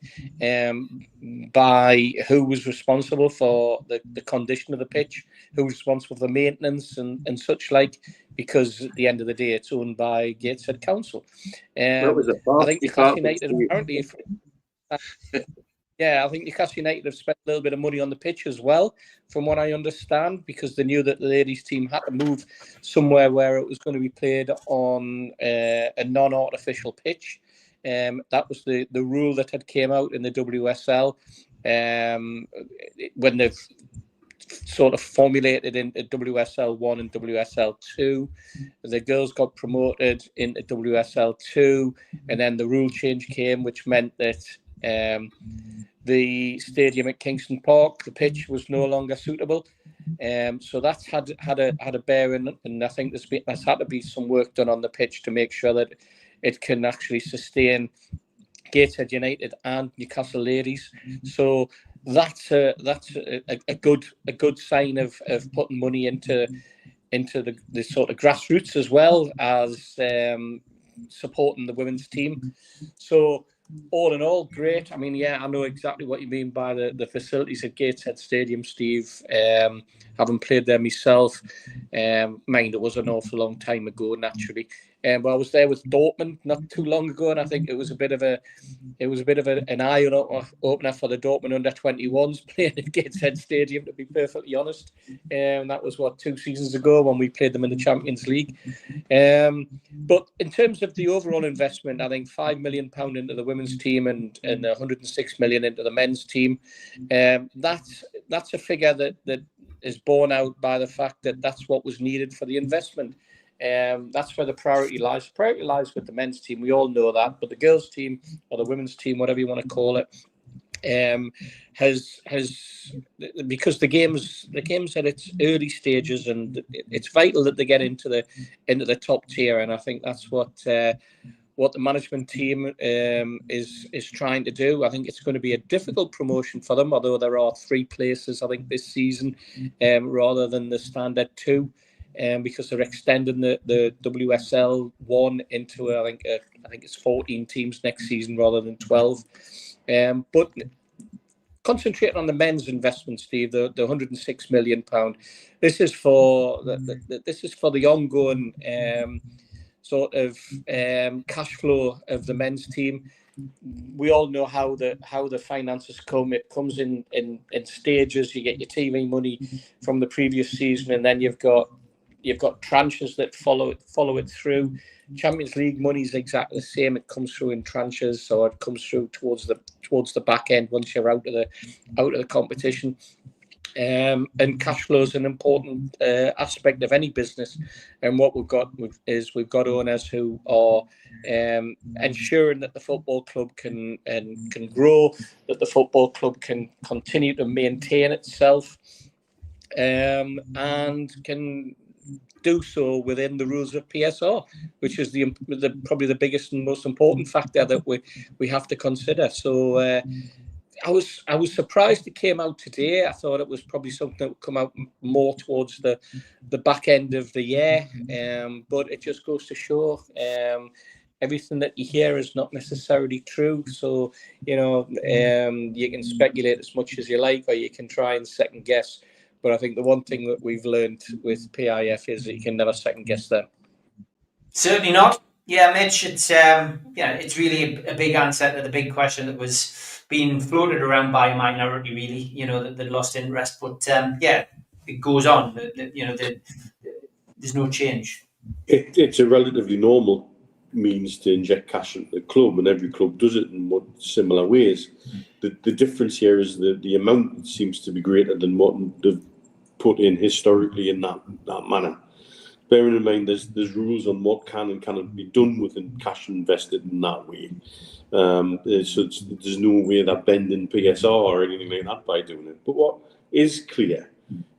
by who was responsible for the condition of the pitch, who was responsible for the maintenance and such like, because at the end of the day, it's owned by Gateshead Council. I think Newcastle United apparently. Yeah, I think Newcastle United have spent a little bit of money on the pitch as well, from what I understand, because they knew that the ladies' team had to move somewhere where it was going to be played on a non-artificial pitch. That was the rule that had came out in the WSL when they've sort of formulated into WSL 1 and WSL 2. The girls got promoted into WSL 2, and then the rule change came, which meant that the stadium at Kingston Park, the pitch was no longer suitable. So that's had a bearing, and I think there's had to be some work done on the pitch to make sure that it can actually sustain Gateshead United and Newcastle ladies. So that's a good sign of putting money into the sort of grassroots as well as supporting the women's team. So all in all, great. I mean, yeah, I know exactly what you mean by the facilities at Gateshead Stadium, Steve. Having played there myself, mind it was an awful long time ago, naturally. But I was there with Dortmund not too long ago, and I think it was a bit of an eye opener for the Dortmund under-21s playing at Gateshead Stadium, to be perfectly honest. That was 2 seasons ago when we played them in the Champions League. But in terms of the overall investment, I think £5 million into the women's team and 106 million into the men's team. That's a figure that is borne out by the fact that that's what was needed for the investment. That's where the priority lies. The priority lies with the men's team. We all know that, but the girls' team or the women's team, whatever you want to call it, has because the game's at its early stages, and it's vital that they get into the top tier. And I think that's what the management team is trying to do. I think it's going to be a difficult promotion for them, although there are 3 places I think this season, rather than the standard 2. Because they're extending the WSL 1 into I think it's 14 teams next season rather than 12. But concentrating on the men's investment, Steve, the £106 million. This is for the ongoing sort of cash flow of the men's team. We all know how the finances come. It comes in stages. You get your TV money from the previous season, and then you've got tranches that follow it through. Champions League money is exactly the same. It comes through in tranches, so it comes through towards the back end once you're out of the competition. And cash flow is an important aspect of any business. And what we've got owners who are ensuring that the football club can grow, that the football club can continue to maintain itself, and can do so within the rules of PSR, which is probably the biggest and most important factor that we have to consider. So I was surprised it came out today. I thought it was probably something that would come out more towards the back end of the year, but it just goes to show everything that you hear is not necessarily true. So you can speculate as much as you like, or you can try and second guess. But I think the one thing that we've learned with PIF is that you can never second guess them. Certainly not. Yeah, Mitch, it's really a big answer to the big question that was being floated around by a minority, really, that lost interest. But it goes on. There's no change. It's a relatively normal means to inject cash into the club, and every club does it in similar ways. The difference here is the amount seems to be greater than what they've put in historically in that manner. Bearing in mind there's rules on what can and cannot be done with cash invested in that way. So there's no way that bending PSR or anything like that by doing it. But what is clear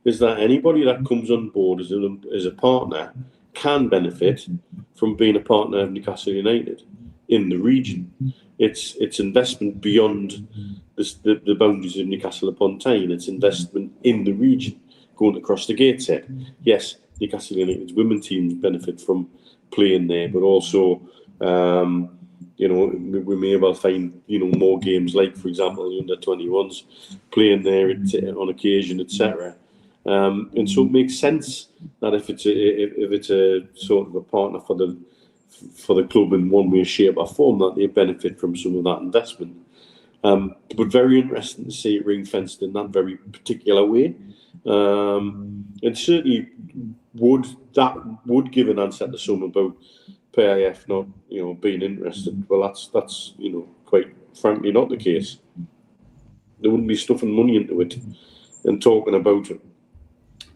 is that anybody that comes on board as a partner can benefit from being a partner of Newcastle United in the region. It's investment beyond the boundaries of Newcastle upon Tyne. It's investment in the region, going across the gateshead. Yes, Newcastle United's women teams benefit from playing there, but also, we may well find, more games like, for example, the under-21s playing there on occasion, etc. And so it makes sense that if it's a sort of a partner for the club in one way, shape or form, that they benefit from some of that investment. But very interesting to see it ring-fenced in that very particular way. And certainly would give an answer to some about PIF not being interested. Well, that's quite frankly not the case. They wouldn't be stuffing money into it and talking about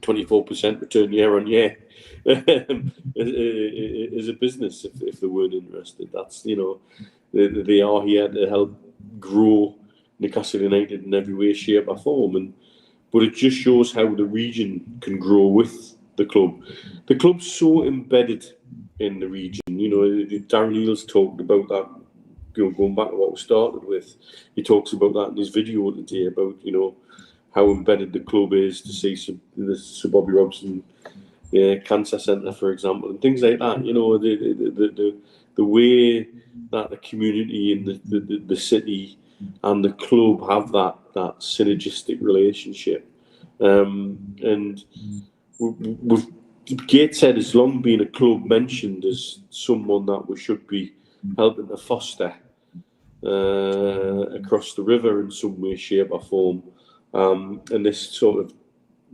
24% return year on year as a business if they weren't interested. That's they are here to help grow Newcastle United in every way, shape or form, but it just shows how the region can grow with the club. The club's so embedded in the region. Darren Eales talked about that. Going back to what we started with, he talks about that in his video today about how embedded the club is, to see the Sir Bobby Robson Cancer Centre, for example, and things like that. The way that the community and the city and the club have that synergistic relationship. And Gateshead has long been a club mentioned as someone that we should be helping to foster across the river in some way, shape or form. And this sort of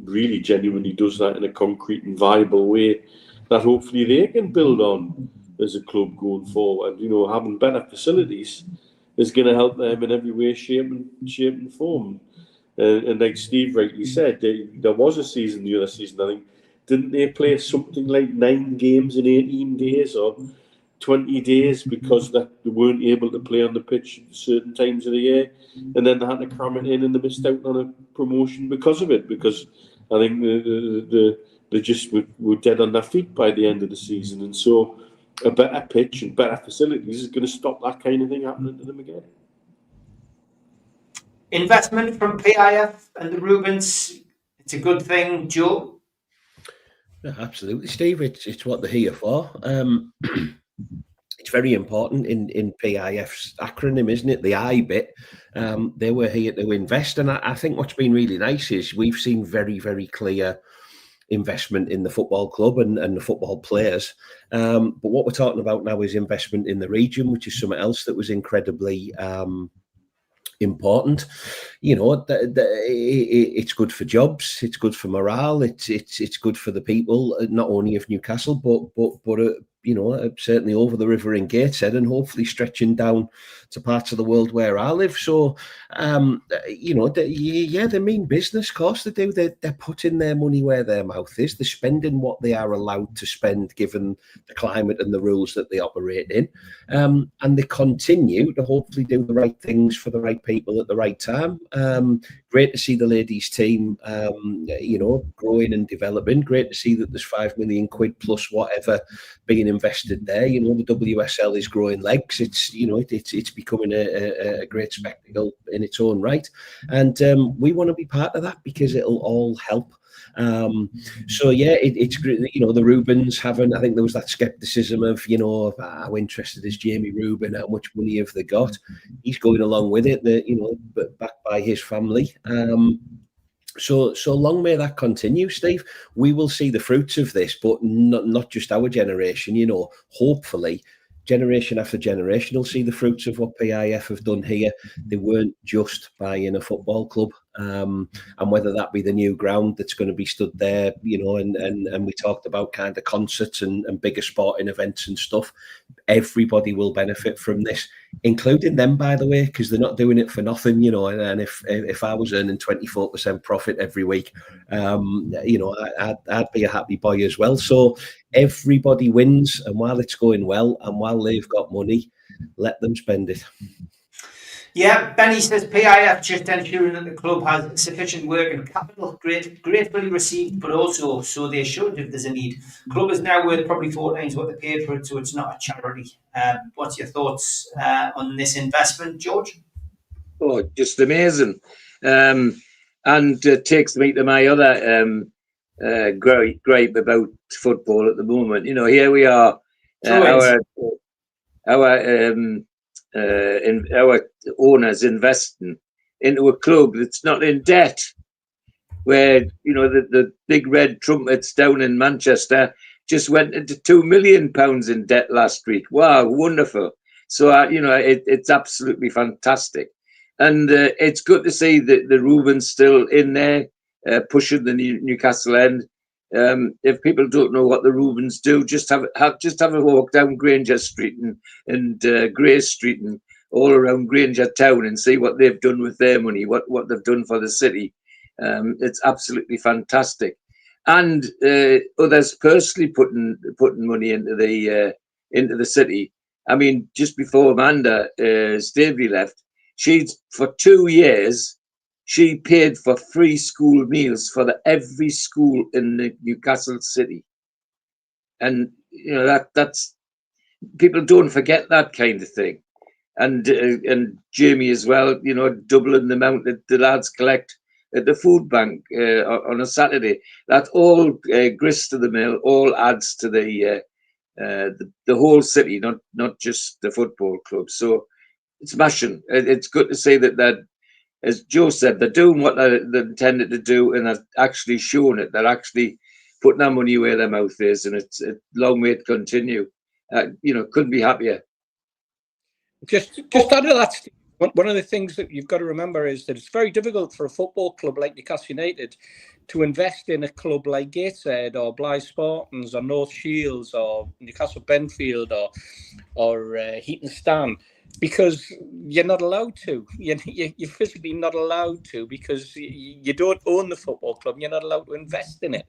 really genuinely does that in a concrete and viable way that hopefully they can build on as a club going forward. Having better facilities is going to help them in every way, shape and form. And like Steve rightly said, there was a season, the other season, I think, didn't they play something like 9 games in 18 days or 20 days because they weren't able to play on the pitch at certain times of the year, and then they had to cram it in and they missed out on a promotion because of it, because I think they just were dead on their feet by the end of the season. And so a better pitch and better facilities is going to stop that kind of thing happening to them again. Investment from PIF and the Rubens, it's a good thing, Joe. Yeah, absolutely, Steve. It's what they're here for. It's very important in PIF's acronym, isn't it? The I bit. They were here to invest, and I think what's been really nice is we've seen very, very clear investment in the football club and the football players. But what we're talking about now is investment in the region, which is something else that was incredibly important. It's good for jobs, it's good for morale, it's good for the people, not only of Newcastle, but certainly over the river in Gateshead and hopefully stretching down to parts of the world where I live. So, they mean business, of course they do. They're putting their money where their mouth is. They're spending what they are allowed to spend given the climate and the rules that they operate in. And they continue to hopefully do the right things for the right people at the right time. Great to see the ladies team, growing and developing. Great to see that there's £5 million plus whatever being invested there. The WSL is growing legs. It's becoming a great spectacle in its own right, and we want to be part of that because it'll all help. It's great. The Rubens haven't. I think there was that scepticism of how interested is Jamie Rubin? How much money have they got? He's going along with it. But backed by his family. So long may that continue, Steve. We will see the fruits of this, but not just our generation. Hopefully, generation after generation will see the fruits of what PIF have done here. They weren't just buying a football club, and whether that be the new ground that's going to be stood there, and we talked about kind of concerts and bigger sporting events and stuff. Everybody will benefit from this, including them, by the way, because they're not doing it for nothing, and if I was earning 24% profit every week, I'd be a happy boy as well. So everybody wins, and while it's going well and while they've got money, let them spend it. Yeah, Benny says PIF just ensuring that the club has sufficient working capital, gratefully received, but also so they should if there's a need. Club is now worth probably 4 times what they paid for it, so it's not a charity. What's your thoughts on this investment, George? Oh, just amazing. And it takes me to my other gripe about football at the moment. Here we are, our owners investing into a club that's not in debt, where the big red trumpets down in Manchester just went into £2 million in debt last week. Wow, wonderful! So it's absolutely fantastic, and it's good to see that the Rubens still in there pushing the Newcastle end. If people don't know what the Rubens do, just have a walk down Granger Street and Grace Street and all around Granger Town and see what they've done with their money, what they've done for the city. It's absolutely fantastic, and others personally putting money into the city. I mean, just before Amanda Stavely left, for 2 years. She paid for free school meals for every school in the Newcastle city, and that's people don't forget that kind of thing. And Jamie as well, doubling the amount that the lads collect at the food bank on a Saturday. That all grist to the mill, all adds to the whole city, not just the football club. So it's smashing. It's good to see that. As Joe said, they're doing what they're intended to do, and they're actually showing it. They're actually putting their money where their mouth is, and it's a long way to continue. Couldn't be happier. Just out of that, one of the things that you've got to remember is that it's very difficult for a football club like Newcastle United to invest in a club like Gateshead or Blythe Spartans or North Shields or Newcastle Benfield or Heaton Stan. Because you're not allowed to. You're physically not allowed to because you don't own the football club. And you're not allowed to invest in it.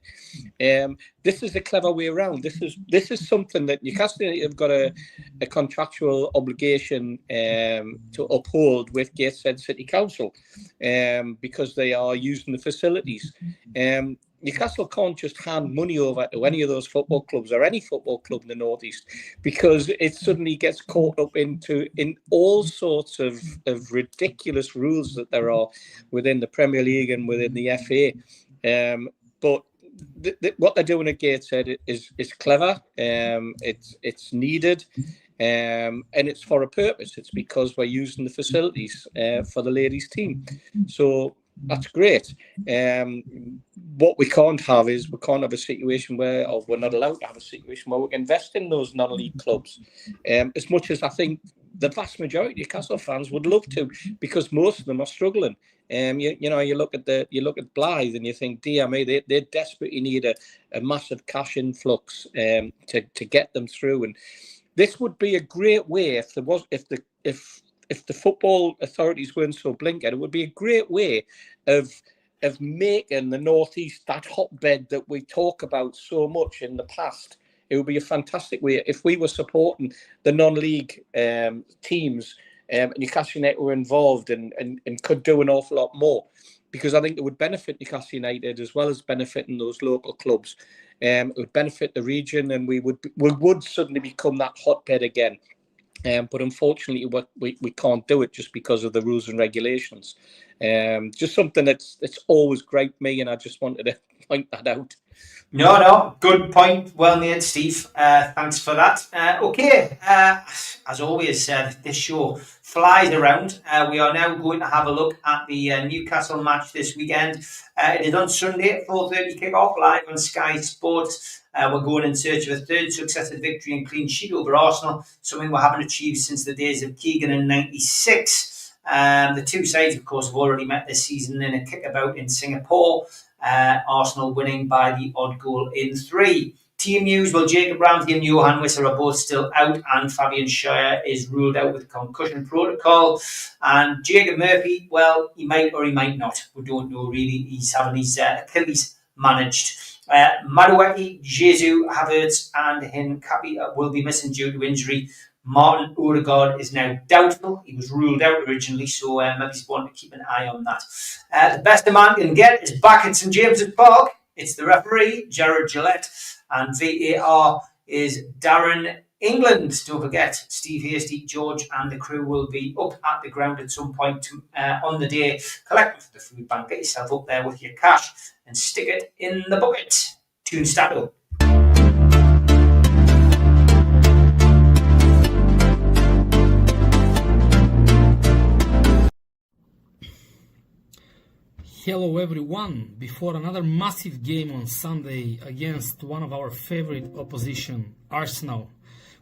This is a clever way around. This is something that Newcastle United have got a contractual obligation to uphold with Gateshead City Council because they are using the facilities. Newcastle can't just hand money over to any of those football clubs or any football club in the Northeast because it suddenly gets caught up in all sorts of ridiculous rules that there are within the Premier League and within the FA. But what they're doing at Gateshead is clever. It's needed. And it's for a purpose. It's because we're using the facilities for the ladies' team. So that's great. What we can't have is a situation where, or we're not allowed to have a situation where we can invest in those non-elite clubs. As much as I think the vast majority of Newcastle fans would love to, because most of them are struggling. You look at Blythe and you think, dear me, they desperately need a massive cash influx to get them through. And this would be a great way if the football authorities weren't so blinkered. It would be a great way of making the Northeast that hotbed that we talk about so much in the past. It would be a fantastic way if we were supporting the non-league teams. Newcastle United were involved and could do an awful lot more, because I think it would benefit Newcastle United as well as benefiting those local clubs. It would benefit the region, and we would suddenly become that hotbed again. But unfortunately, we can't do it just because of the rules and regulations. Just something that's always griped me, and I just wanted to point that out. No, good point. Well made, Steve. Thanks for that. Okay, as always, this show flies around. We are now going to have a look at the Newcastle match this weekend. It is on Sunday at 4:30 kick-off, live on Sky Sports. We're going in search of a third successive victory and clean sheet over Arsenal, something we haven't achieved since the days of Keegan in '96. The two sides, of course, have already met this season in a kickabout in Singapore. Arsenal winning by the odd goal in 3. Team news, well, Jacob Ramsey and Johan Wissa are both still out, and Fabian Schär is ruled out with concussion protocol. And Jacob Murphy, well, he might or he might not. We don't know really. He's having his Achilles managed. Madueke, Jesus, Havertz and Hincapié will be missing due to injury. Martin Odegaard is now doubtful. He was ruled out originally, so maybe he's wanting to keep an eye on that. The best a man can get is back at St James's Park. It's the referee, Jared Gillette, and VAR is Darren England. Don't forget, Steve Hasty, George and the crew will be up at the ground at some point on the day, collecting for the food bank. Get yourself up there with your cash and stick it in the bucket. Tune Stato. Hello everyone. Before another massive game on Sunday against one of our favorite opposition, Arsenal.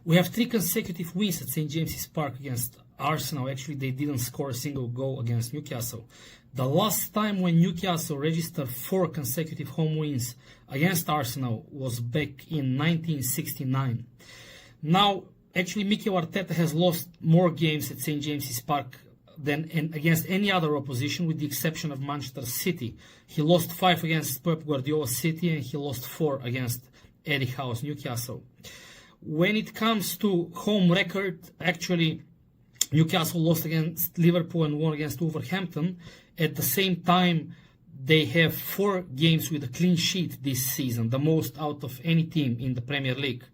We have 3 consecutive wins at St James's Park against Arsenal. Actually, they didn't score a single goal against Newcastle. The last time when Newcastle registered 4 consecutive home wins against Arsenal was back in 1969. Now, actually, Mikel Arteta has lost more games at St James's Park than against any other opposition, with the exception of Manchester City. He lost 5 against Pep Guardiola's City, and he lost 4 against Eddie Howe's Newcastle. When it comes to home record, actually, Newcastle lost against Liverpool and won against Wolverhampton. At the same time, they have 4 games with a clean sheet this season, the most out of any team in the Premier League.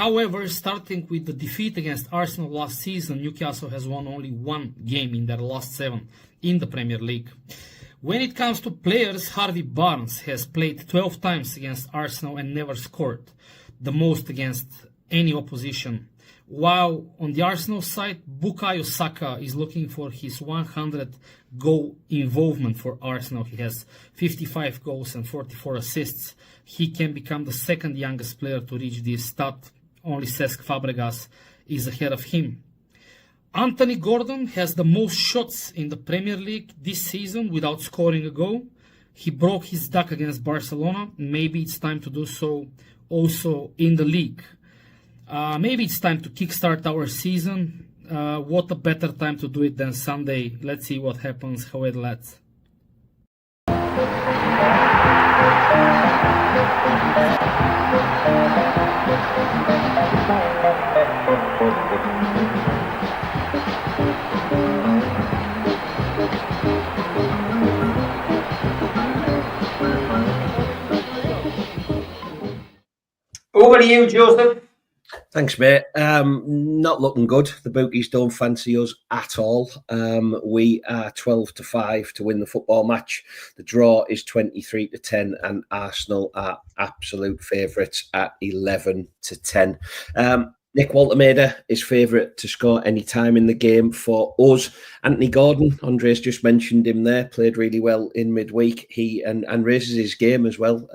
However, starting with the defeat against Arsenal last season, Newcastle has won only 1 game in their last 7 in the Premier League. When it comes to players, Harvey Barnes has played 12 times against Arsenal and never scored, the most against any opposition. While on the Arsenal side, Bukayo Saka is looking for his 100 goal involvement for Arsenal. He has 55 goals and 44 assists. He can become the second youngest player to reach this stat. Only Cesc Fabregas is ahead of him. Anthony Gordon has the most shots in the Premier League this season without scoring a goal. He broke his duck against Barcelona. Maybe it's time to do so also in the league. Maybe it's time to kickstart our season. What a better time to do it than Sunday. Let's see what happens. How it lads. Over to you, Joseph. Thanks, mate. Not looking good. The bookies don't fancy us at all. We are 12-5 to win the football match. The draw is 23-10, and Arsenal are absolute favourites at 11-10. Nick Waltermader is favourite to score any time in the game for us. Anthony Gordon, Andres just mentioned him there, played really well in midweek. He and raises his game as well,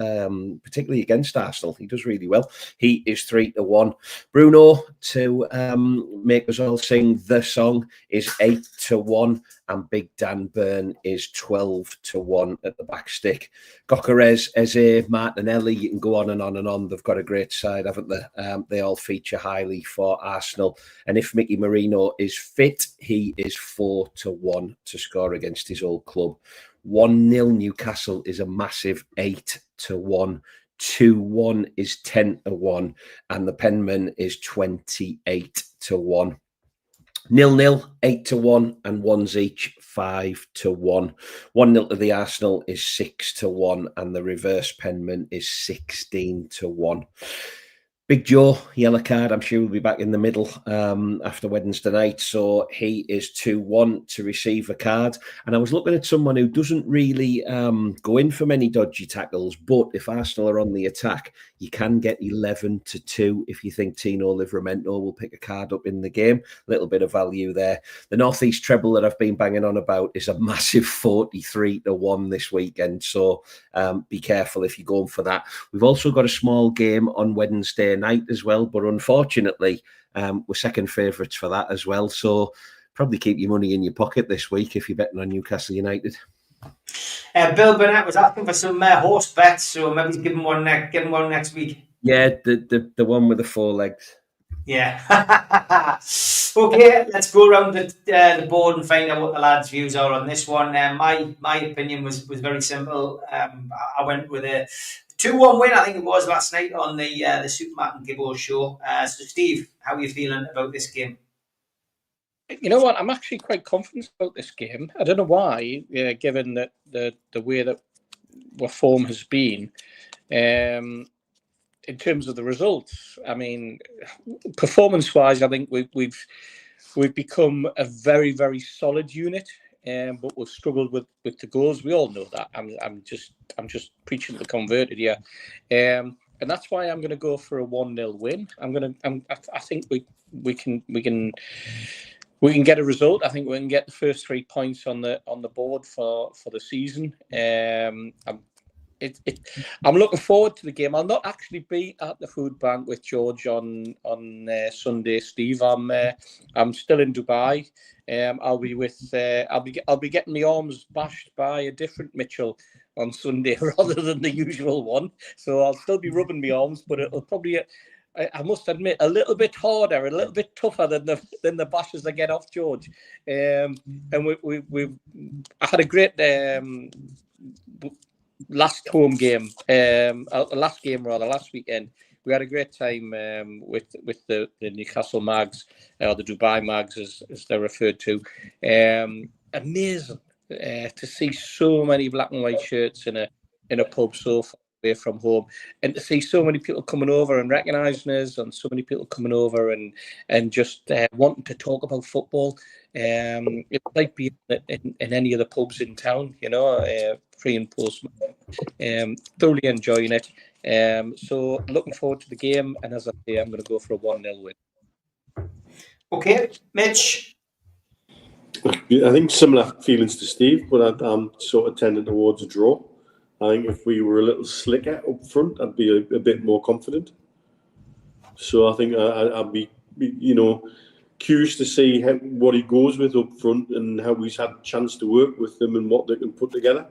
particularly against Arsenal. He does really well. He is 3-1. Bruno to make us all sing the song is 8-1, and Big Dan Burn is 12-1 at the back stick. Gokares, Eze, Martinelli, you can go on and on and on. They've got a great side, haven't they? They all feature highly for Arsenal. And if Mickey Marino is fit, he is 4-1 to score against his old club. 1-0 Newcastle is a massive 8-1. 2-1 is 10-1. And the Penman is 28-1. 0-0, 8-1, and ones each, 5-1. 1-0 to the Arsenal is 6-1, and the reverse Penman is 16-1. Big Joe, yellow card. I'm sure he'll be back in the middle after Wednesday night. So he is 2-1 to receive a card. And I was looking at someone who doesn't really go in for many dodgy tackles. But if Arsenal are on the attack, you can get 11-2 if you think Tino Livramento will pick a card up in the game. A little bit of value there. The North East treble that I've been banging on about is a massive 43-1 this weekend. So be careful if you're going for that. We've also got a small game on Wednesday night as well, but unfortunately we're second favourites for that as well, so probably keep your money in your pocket this week if you're betting on Newcastle United. Bill Burnett was asking for some horse bets, so maybe give him one next week. Yeah, the one with the 4 legs. Yeah. Okay, let's go around the board and find out what the lads' views are on this one. My opinion was very simple. I went with a 2-1 win, I think it was last night on the Supermat and Gibbo show. So, Steve, how are you feeling about this game? You know what? I'm actually quite confident about this game. I don't know why, given that the way that our form has been. In terms of the results, I mean, performance-wise, I think we've become a very, very solid unit, but we've struggled with the goals. We all know that. I'm just preaching to the converted here, and that's why I'm going to go for a 1-0 win. I think we can get a result. I think we can get the first 3 points on the board for the season. I'm looking forward to the game. I'll not actually be at the food bank with George on Sunday, Steve. I'm still in Dubai. I'll be getting my arms bashed by a different Mitchell on Sunday rather than the usual one. So I'll still be rubbing my arms, but it'll probably, I must admit, a little bit harder, a little bit tougher than the bashes I get off George. And I had a great last weekend. We had a great time with the Newcastle Mags, or the Dubai Mags as they're referred to. Amazing to see so many black and white shirts in a pub so far away from home, and to see so many people coming over and recognising us, and so many people coming over and just wanting to talk about football. It's like being in any of the pubs in town, pre and post. Thoroughly enjoying it. So looking forward to the game, and as I say, I'm going to go for a 1-0 win. Okay, Mitch. I think similar feelings to Steve, but I'm sort of tending towards a draw. I think if we were a little slicker up front, I'd be a bit more confident. So I think I'd be, curious to see what he goes with up front and how he's had a chance to work with them and what they can put together.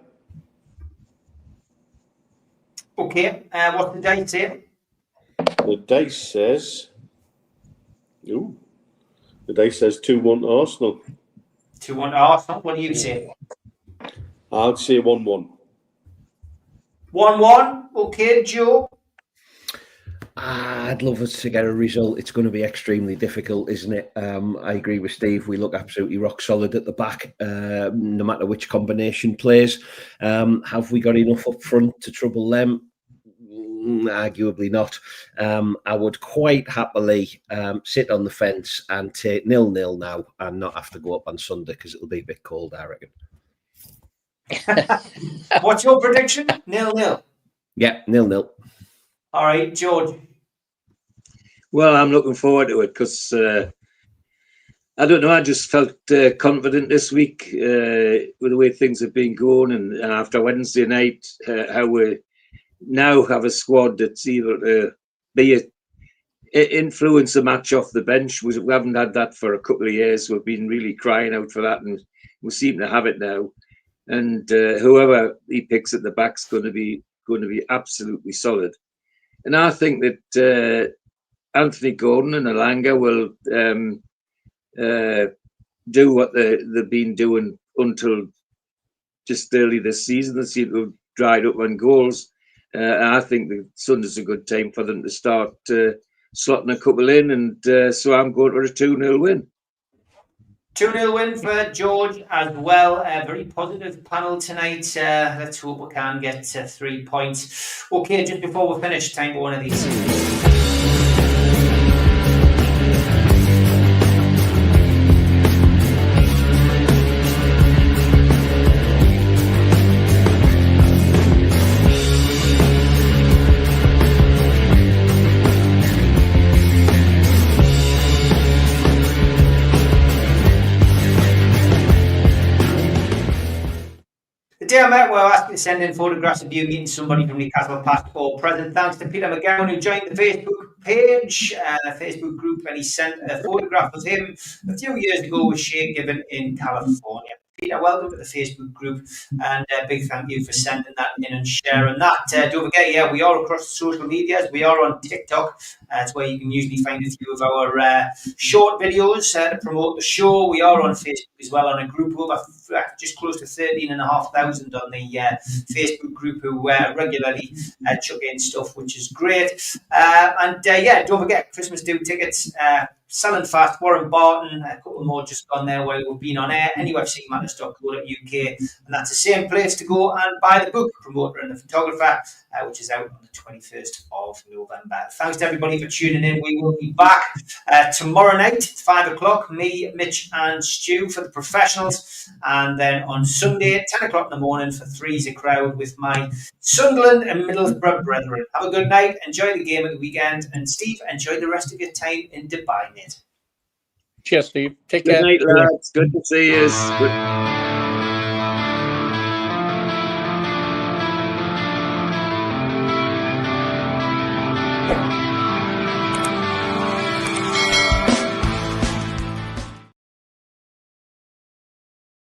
Okay, what's the dice say? The dice says 2-1 to Arsenal. 2-1 to Arsenal. What do you say? I'd say 1-1. 1-1. Okay, Joe. I'd love us to get a result. It's going to be extremely difficult, isn't it? I agree with Steve. We look absolutely rock solid at the back, no matter which combination plays. Have we got enough up front to trouble them? Arguably not. I would quite happily sit on the fence and take 0-0 now and not have to go up on Sunday because it'll be a bit cold, I reckon. What's your prediction? 0-0. Yeah, 0-0. All right, George. Well, I'm looking forward to it because I don't know. I just felt confident this week with the way things have been going, and after Wednesday night, how we now have a squad that's able to be influence a match off the bench. We haven't had that for a couple of years. We've been really crying out for that, and we seem to have it now. And whoever he picks at the back's going to be absolutely solid. And I think that Anthony Gordon and Alanga will do what they've been doing until just early this season. They seem to have dried up on goals. I think the Sunday's a good time for them to start slotting a couple in, and so I'm going for a 2-0 win. 2-0 win for George as well. A very positive panel tonight. Let's hope we can get 3 points. Okay, just before we finish, time for one of these. Dear Matt, we're asked to send in photographs of you meeting somebody from Newcastle past or present. Thanks to Peter McGowan, who joined the Facebook page, the Facebook group, and he sent a photograph of him a few years ago with Shea Given in California. Peter, welcome to the Facebook group, and a big thank you for sending that in and sharing that. Don't forget, we are across the social medias. We are on TikTok. That's where you can usually find a few of our short videos to promote the show. We are on Facebook as well, on a group over just close to 13,500 on the Facebook group who regularly chuck in stuff, which is great. Don't forget, Christmas do tickets. Selling fast. Warren Barton, a couple more just gone there while we've been on air. nufcmatterspodcast.co.uk, and that's the same place to go and buy the book, Promoter and the Photographer, which is out on the 21st of November. Thanks to everybody for tuning in. We will be back tomorrow night at 5 o'clock, me, Mitch and Stu for the professionals, and then on Sunday at 10 o'clock in the morning for Three's a Crowd with my Sunderland and Middlesbrough brethren. Have a good night, enjoy the game at the weekend, and Steve, enjoy the rest of your time in Dubai, mate. Cheers, Steve. Take care. Good night, lads. Good to see you.